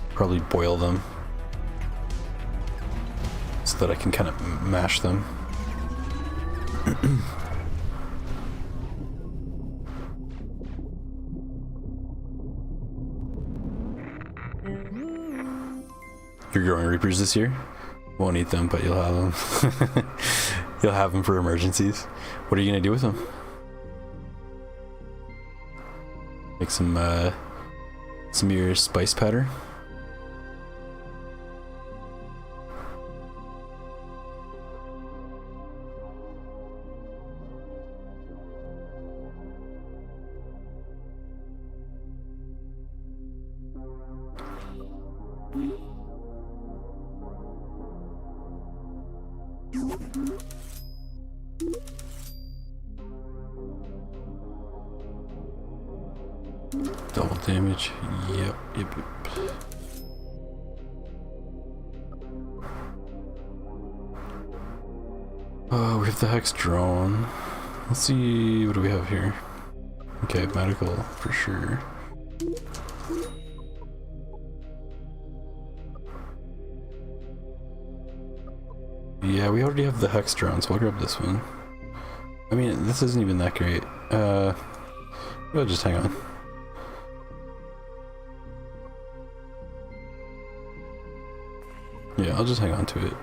probably boil them so that I can kind of mash them. You're growing Reapers this year? Won't eat them, but you'll have them. You'll have them for emergencies. What are you gonna do with them? Make some of your spice powder. Double damage. Yep. We have the Hex drone. Let's see, what do we have here? Okay, medical for sure. Yeah, we already have the Hex drone, so I'll grab this one. I mean, this isn't even that great. We'll just hang on. Yeah, I'll just hang on to it.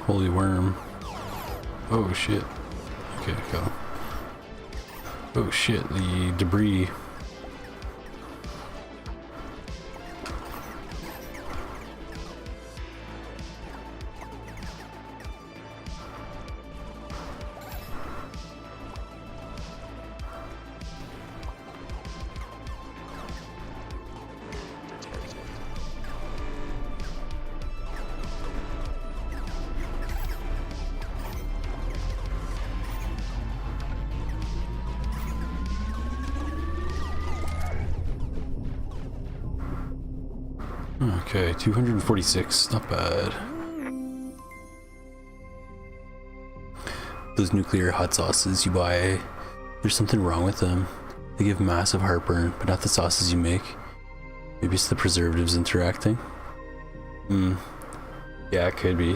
Holy worm. Oh shit. Okay, got him. Oh shit, the debris. Okay, 246, not bad. Those nuclear hot sauces you buy, there's something wrong with them. They give massive heartburn, but not the sauces you make. Maybe it's the preservatives interacting? Yeah, it could be.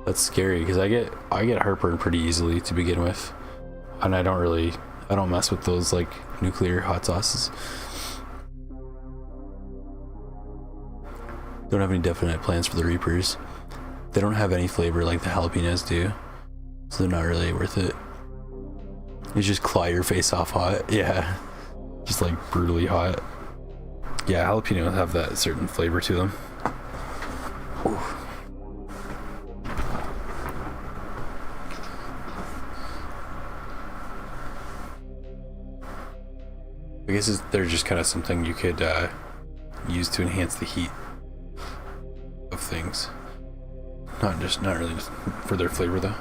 That's scary, because I get heartburn pretty easily to begin with. And I don't mess with those like nuclear hot sauces. Don't have any definite plans for the Reapers. They don't have any flavor like the jalapenos do, so they're not really worth it. You just claw your face off hot. Yeah, just like brutally hot. Yeah, jalapenos have that certain flavor to them. Ooh. I guess they're just kind of something you could use to enhance the heat of things. Not really just for their flavor though.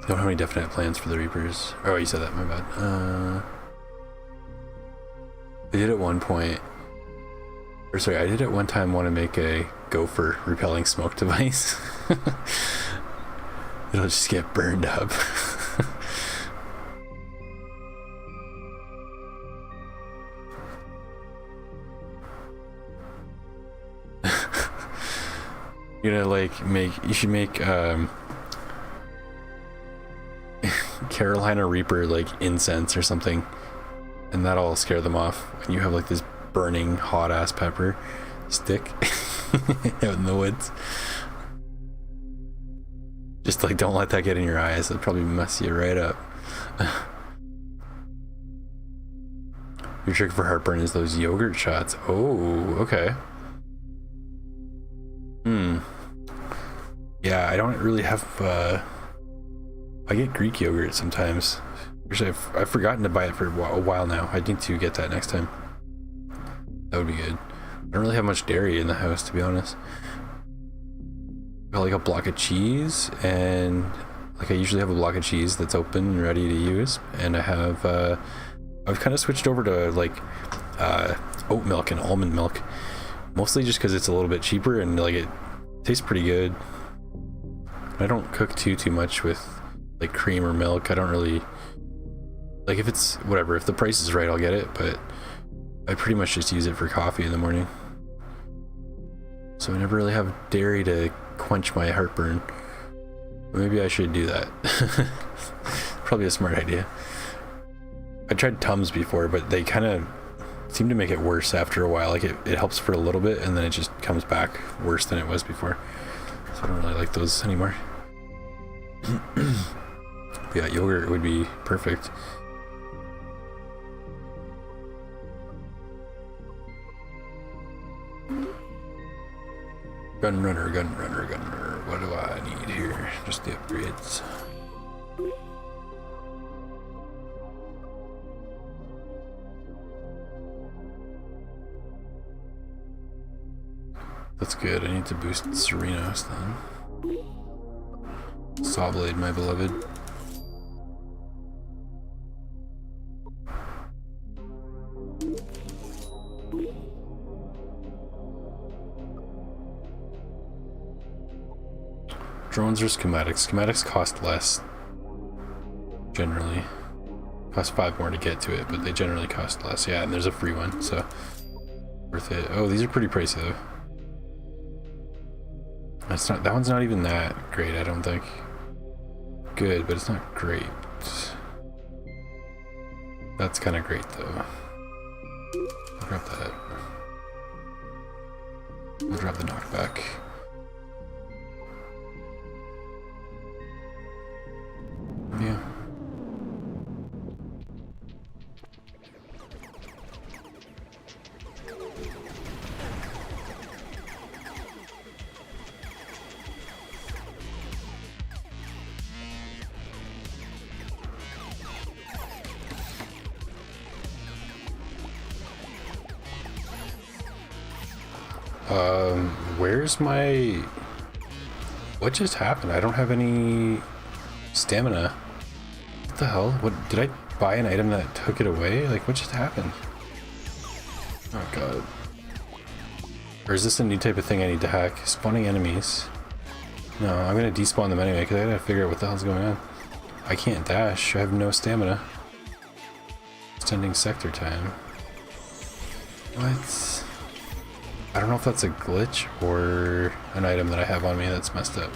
Don't have any definite plans for the Reapers. Oh, you said that, my bad. I did at one point, or sorry, I did at one time want to make a gopher repelling smoke device. It'll just get burned up. You should make Carolina Reaper like incense or something, and that'll scare them off when you have like this burning hot ass pepper stick out in the woods. Just like don't let that get in your eyes, it'll probably mess you right up. Your trick for heartburn is those yogurt shots. Oh, okay. Yeah, I don't really have, I get Greek yogurt sometimes. Actually, I've forgotten to buy it for a while now. I need to get that next time. That would be good. I don't really have much dairy in the house, to be honest. Got like a block of cheese, and like I usually have a block of cheese that's open and ready to use. And I have, I've kind of switched over to like oat milk and almond milk. Mostly just because it's a little bit cheaper and like it tastes pretty good. I don't cook too much with like cream or milk. I don't really like, if it's whatever, if the price is right, I'll get it, but I pretty much just use it for coffee in the morning. So I never really have dairy to quench my heartburn. Maybe I should do that. Probably a smart idea. I tried Tums before, but they kind of seem to make it worse after a while. Like it helps for a little bit and then it just comes back worse than it was before. So I don't really like those anymore. Yeah, yogurt would be perfect. Gun runner. What do I need here? Just the upgrades. That's good. I need to boost Serenos then. Sawblade, my beloved. Drones or schematics? Schematics cost less. Generally. Cost 5 more to get to it, but they generally cost less. Yeah, and there's a free one, so worth it. Oh, these are pretty pricey though. That's not, that one's not even that great, I don't think. Good, but it's not great. That's kind of great though. I'll drop that. We'll drop the knockback. Yeah. Where's my... What just happened? I don't have any stamina. What the hell? What, did I buy an item that took it away? Like, what just happened? Oh god. Or is this a new type of thing I need to hack? Spawning enemies. No, I'm gonna despawn them anyway because I gotta figure out what the hell's going on. I can't dash. I have no stamina. Extending sector time. What? I don't know if that's a glitch or an item that I have on me that's messed up.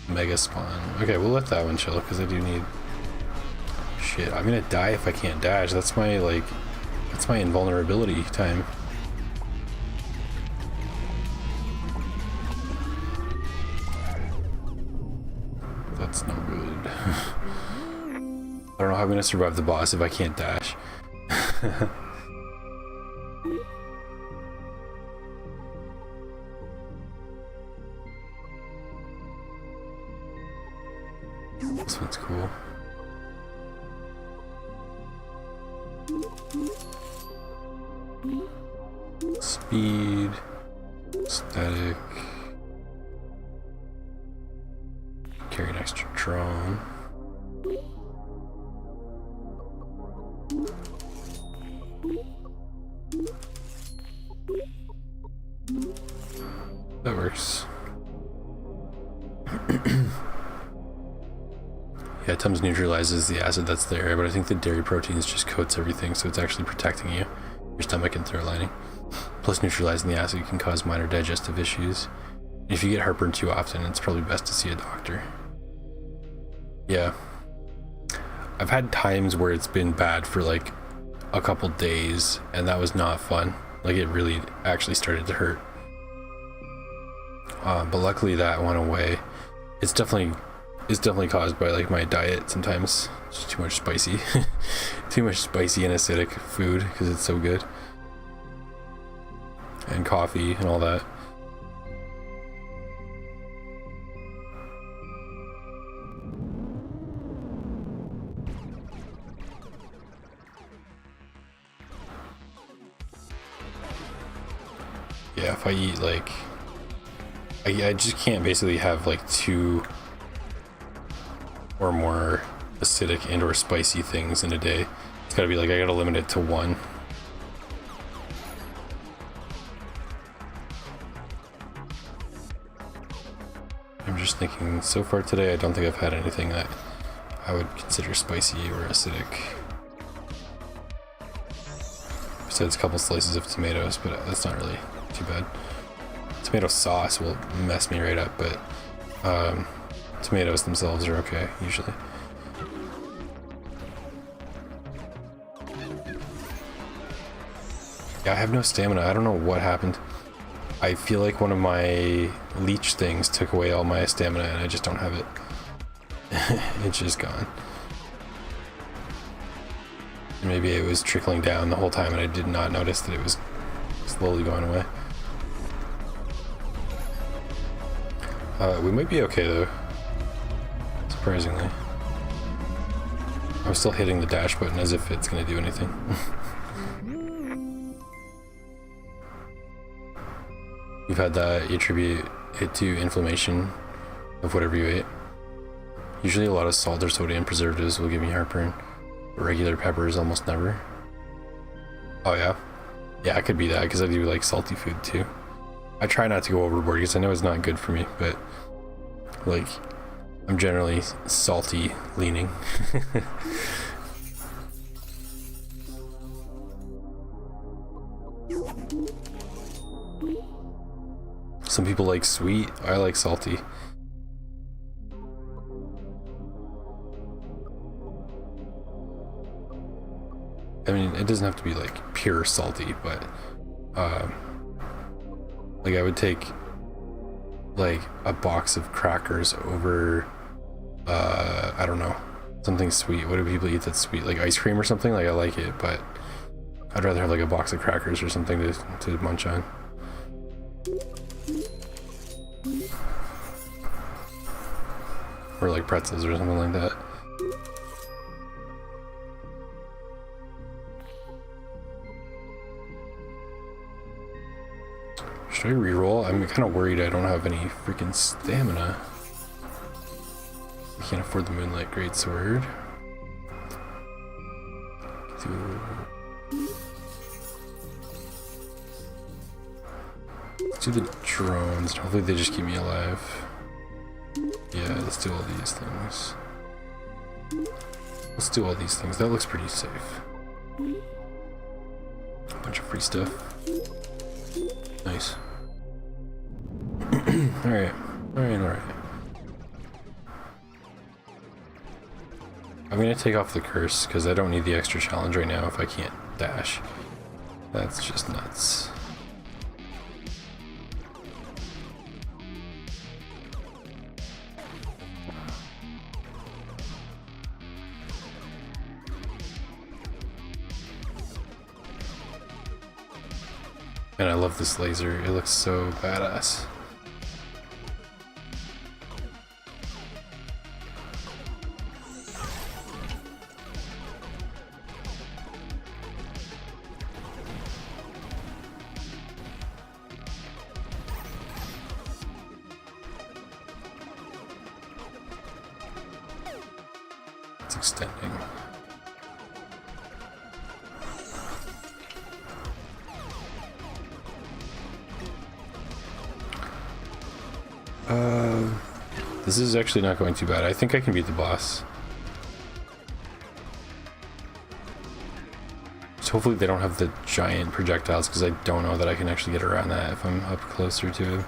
Mega spawn. Okay, we'll let that one chill because I do need... Shit, I'm gonna die if I can't dash. That's my, like... That's my invulnerability time. That's no good. I don't know how I'm gonna survive the boss if I can't dash. This one's cool. Speed, static, carry an extra drone. That works. Yeah, Tums neutralizes the acid that's there, but I think the dairy proteins just coats everything, so it's actually protecting you, your stomach and throat lining. Plus neutralizing the acid can cause minor digestive issues. If you get heartburn too often, it's probably best to see a doctor. Yeah. I've had times where it's been bad for like a couple days, and that was not fun. Like it really actually started to hurt. But luckily that went away. It's definitely caused by like my diet sometimes. It's too much spicy. Too much spicy and acidic food because it's so good. And coffee and all that. Yeah, if I eat like... I just can't basically have like 2 or more acidic and or spicy things in a day. It's gotta be like, I gotta limit it to 1. I'm just thinking, so far today I don't think I've had anything that I would consider spicy or acidic. Besides a couple slices of tomatoes, but that's not really too bad. Tomato sauce will mess me right up, but tomatoes themselves are okay, usually. Yeah, I have no stamina. I don't know what happened. I feel like one of my leech things took away all my stamina and I just don't have it. It's just gone. Maybe it was trickling down the whole time and I did not notice that it was slowly going away. We might be okay though. Surprisingly. I'm still hitting the dash button as if it's gonna do anything. We've had that attribute it to inflammation of whatever you ate. Usually a lot of salt or sodium preservatives will give me heartburn. Regular peppers almost never. Oh yeah? Yeah, it could be that because I do like salty food too. I try not to go overboard because I know it's not good for me, but like I'm generally salty leaning. Some people like sweet, I like salty. I mean, it doesn't have to be like pure salty, but like I would take like a box of crackers over I don't know, something sweet. What do people eat that's sweet? Like ice cream or something? Like I like it, but I'd rather have like a box of crackers or something to munch on. Or like pretzels or something like that. Should I reroll? I'm kind of worried I don't have any freaking stamina. I can't afford the Moonlight Greatsword. Let's do the drones. Hopefully they just keep me alive. Yeah, let's do all these things. Let's do all these things. That looks pretty safe. A bunch of free stuff. Nice. Alright. Alright. I'm gonna take off the curse because I don't need the extra challenge right now if I can't dash. That's just nuts. And I love this laser, it looks so badass. It's extending. This is actually not going too bad. I think I can beat the boss. So hopefully they don't have the giant projectiles because I don't know that I can actually get around that if I'm up closer to him.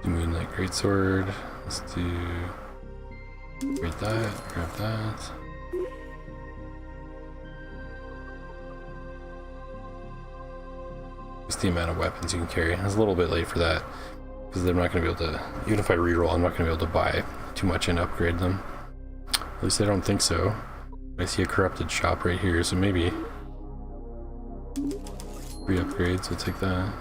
Moonlight Greatsword. Let's do. Grab that. Just the amount of weapons you can carry. I was a little bit late for that because I'm not going to be able to. Even if I reroll, I'm not going to be able to buy too much and upgrade them. At least I don't think so. I see a corrupted shop right here, so maybe 3 upgrades. We'll take that.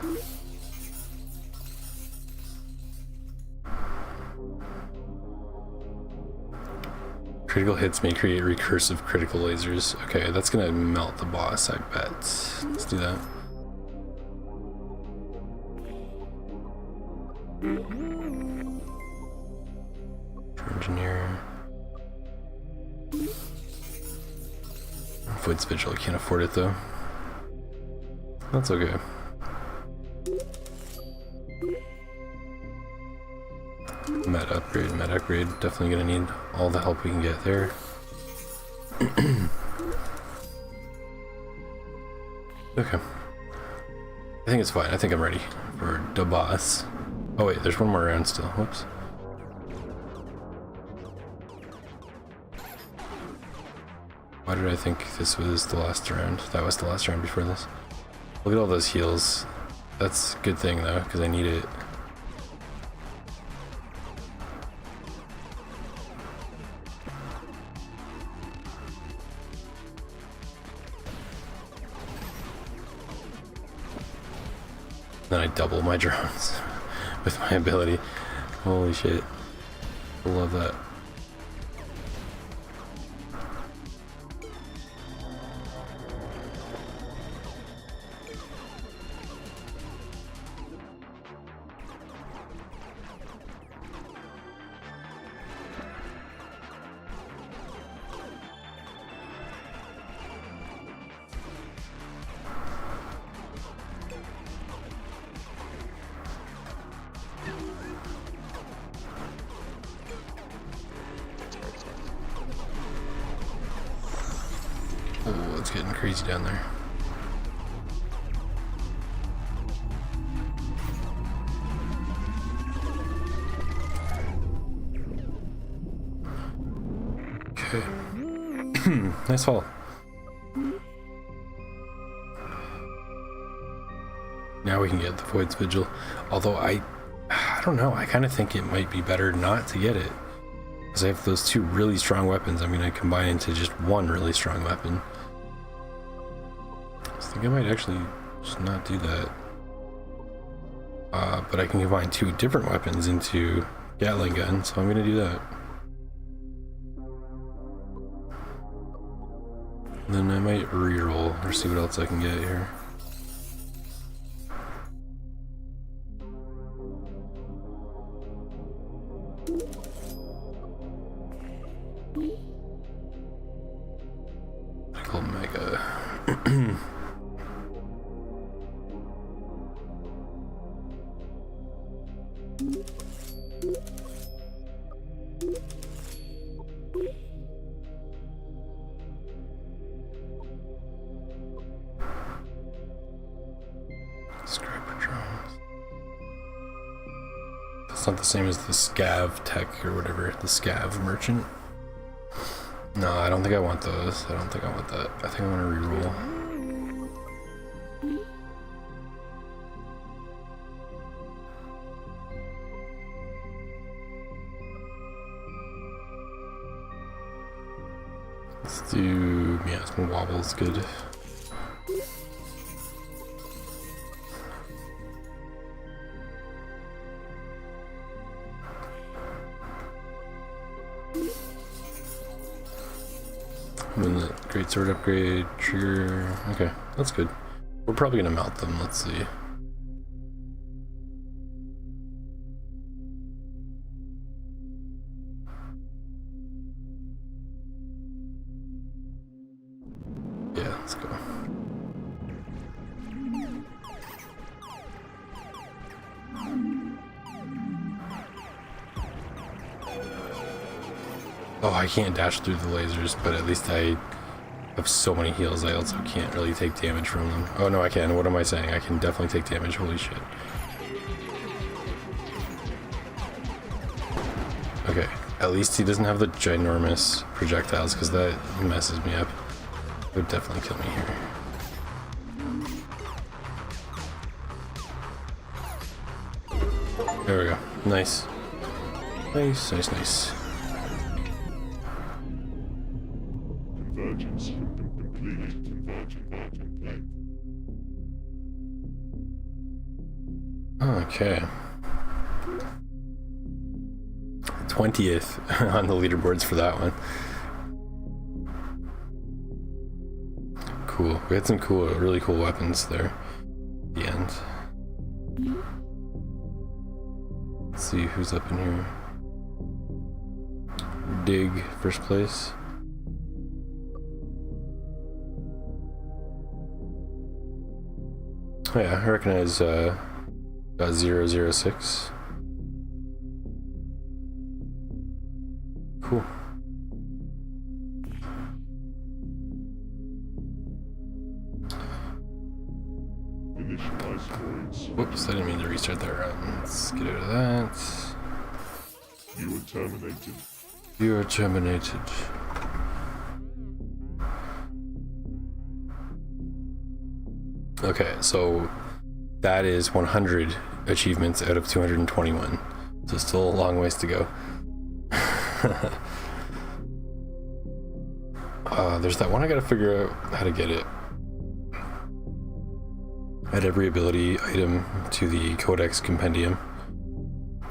Critical hits may create recursive critical lasers. Okay, that's gonna melt the boss, I bet. Let's do that. Engineer. Void's Vigil. I can't afford it though. That's okay. Meta upgrade. Definitely gonna need all the help we can get there. Okay. I think it's fine. I think I'm ready for the boss. Oh wait, there's one more round still. Whoops. Why did I think this was the last round? That was the last round before this. Look at all those heals. That's a good thing though, because I need it. Then I double my drones with my ability. Holy shit. I love that. Oh, it's getting crazy down there. Okay. Nice fall. Now we can get the Void's Vigil. Although I don't know, I kind of think it might be better not to get it. Because I have those two really strong weapons, I'm going to combine into just one really strong weapon. I think I might actually just not do that. But I can combine two different weapons into Gatling gun, so I'm going to do that. And then I might reroll or see what else I can get here. Mega. Scrapper drones. That's not the same as the scav tech or whatever, the scav merchant. No, I don't think I want those. I don't think I want that. I think I want to reroll. Let's do, yeah, some wobbles, good. And then the great sword upgrade, trigger. Okay, that's good. We're probably gonna mount them. Let's see. Yeah, let's go. Oh, I can't dash through the lasers, but at least I have so many heals, I also can't really take damage from them. Oh no, I can. What am I saying? I can definitely take damage. Holy shit. Okay, at least he doesn't have the ginormous projectiles, because that messes me up. It would definitely kill me here. There we go. Nice. Nice, nice, nice. Convergence complete. Convergent. Okay. 20th on the leaderboards for that one. Cool. We had some cool, really cool weapons there at the end. Let's see who's up in here. Dig, first place. Oh yeah, I recognize 006. Cool. Initialize voids. Whoops, I didn't mean to restart that run. Let's get out of that. You are terminated. You are terminated. Okay, so that is 100 achievements out of 221. So still a long ways to go. There's that one I gotta figure out how to get it. Add every ability item to the Codex Compendium.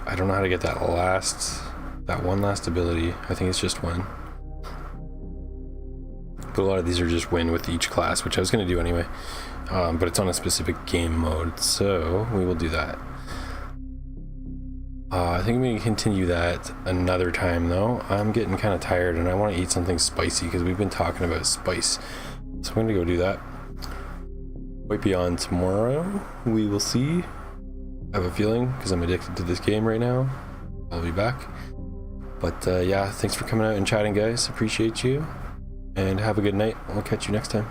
I don't know how to get that one last ability. I think it's just one. But a lot of these are just win with each class, which I was gonna do anyway. But it's on a specific game mode, so we will do that. I think we can continue that another time though. I'm getting kind of tired and I want to eat something spicy because we've been talking about spice. So I'm going to go do that. Might be on tomorrow. We will see. I have a feeling because I'm addicted to this game right now. I'll be back. But yeah, thanks for coming out and chatting, guys. Appreciate you. And have a good night. I'll catch you next time.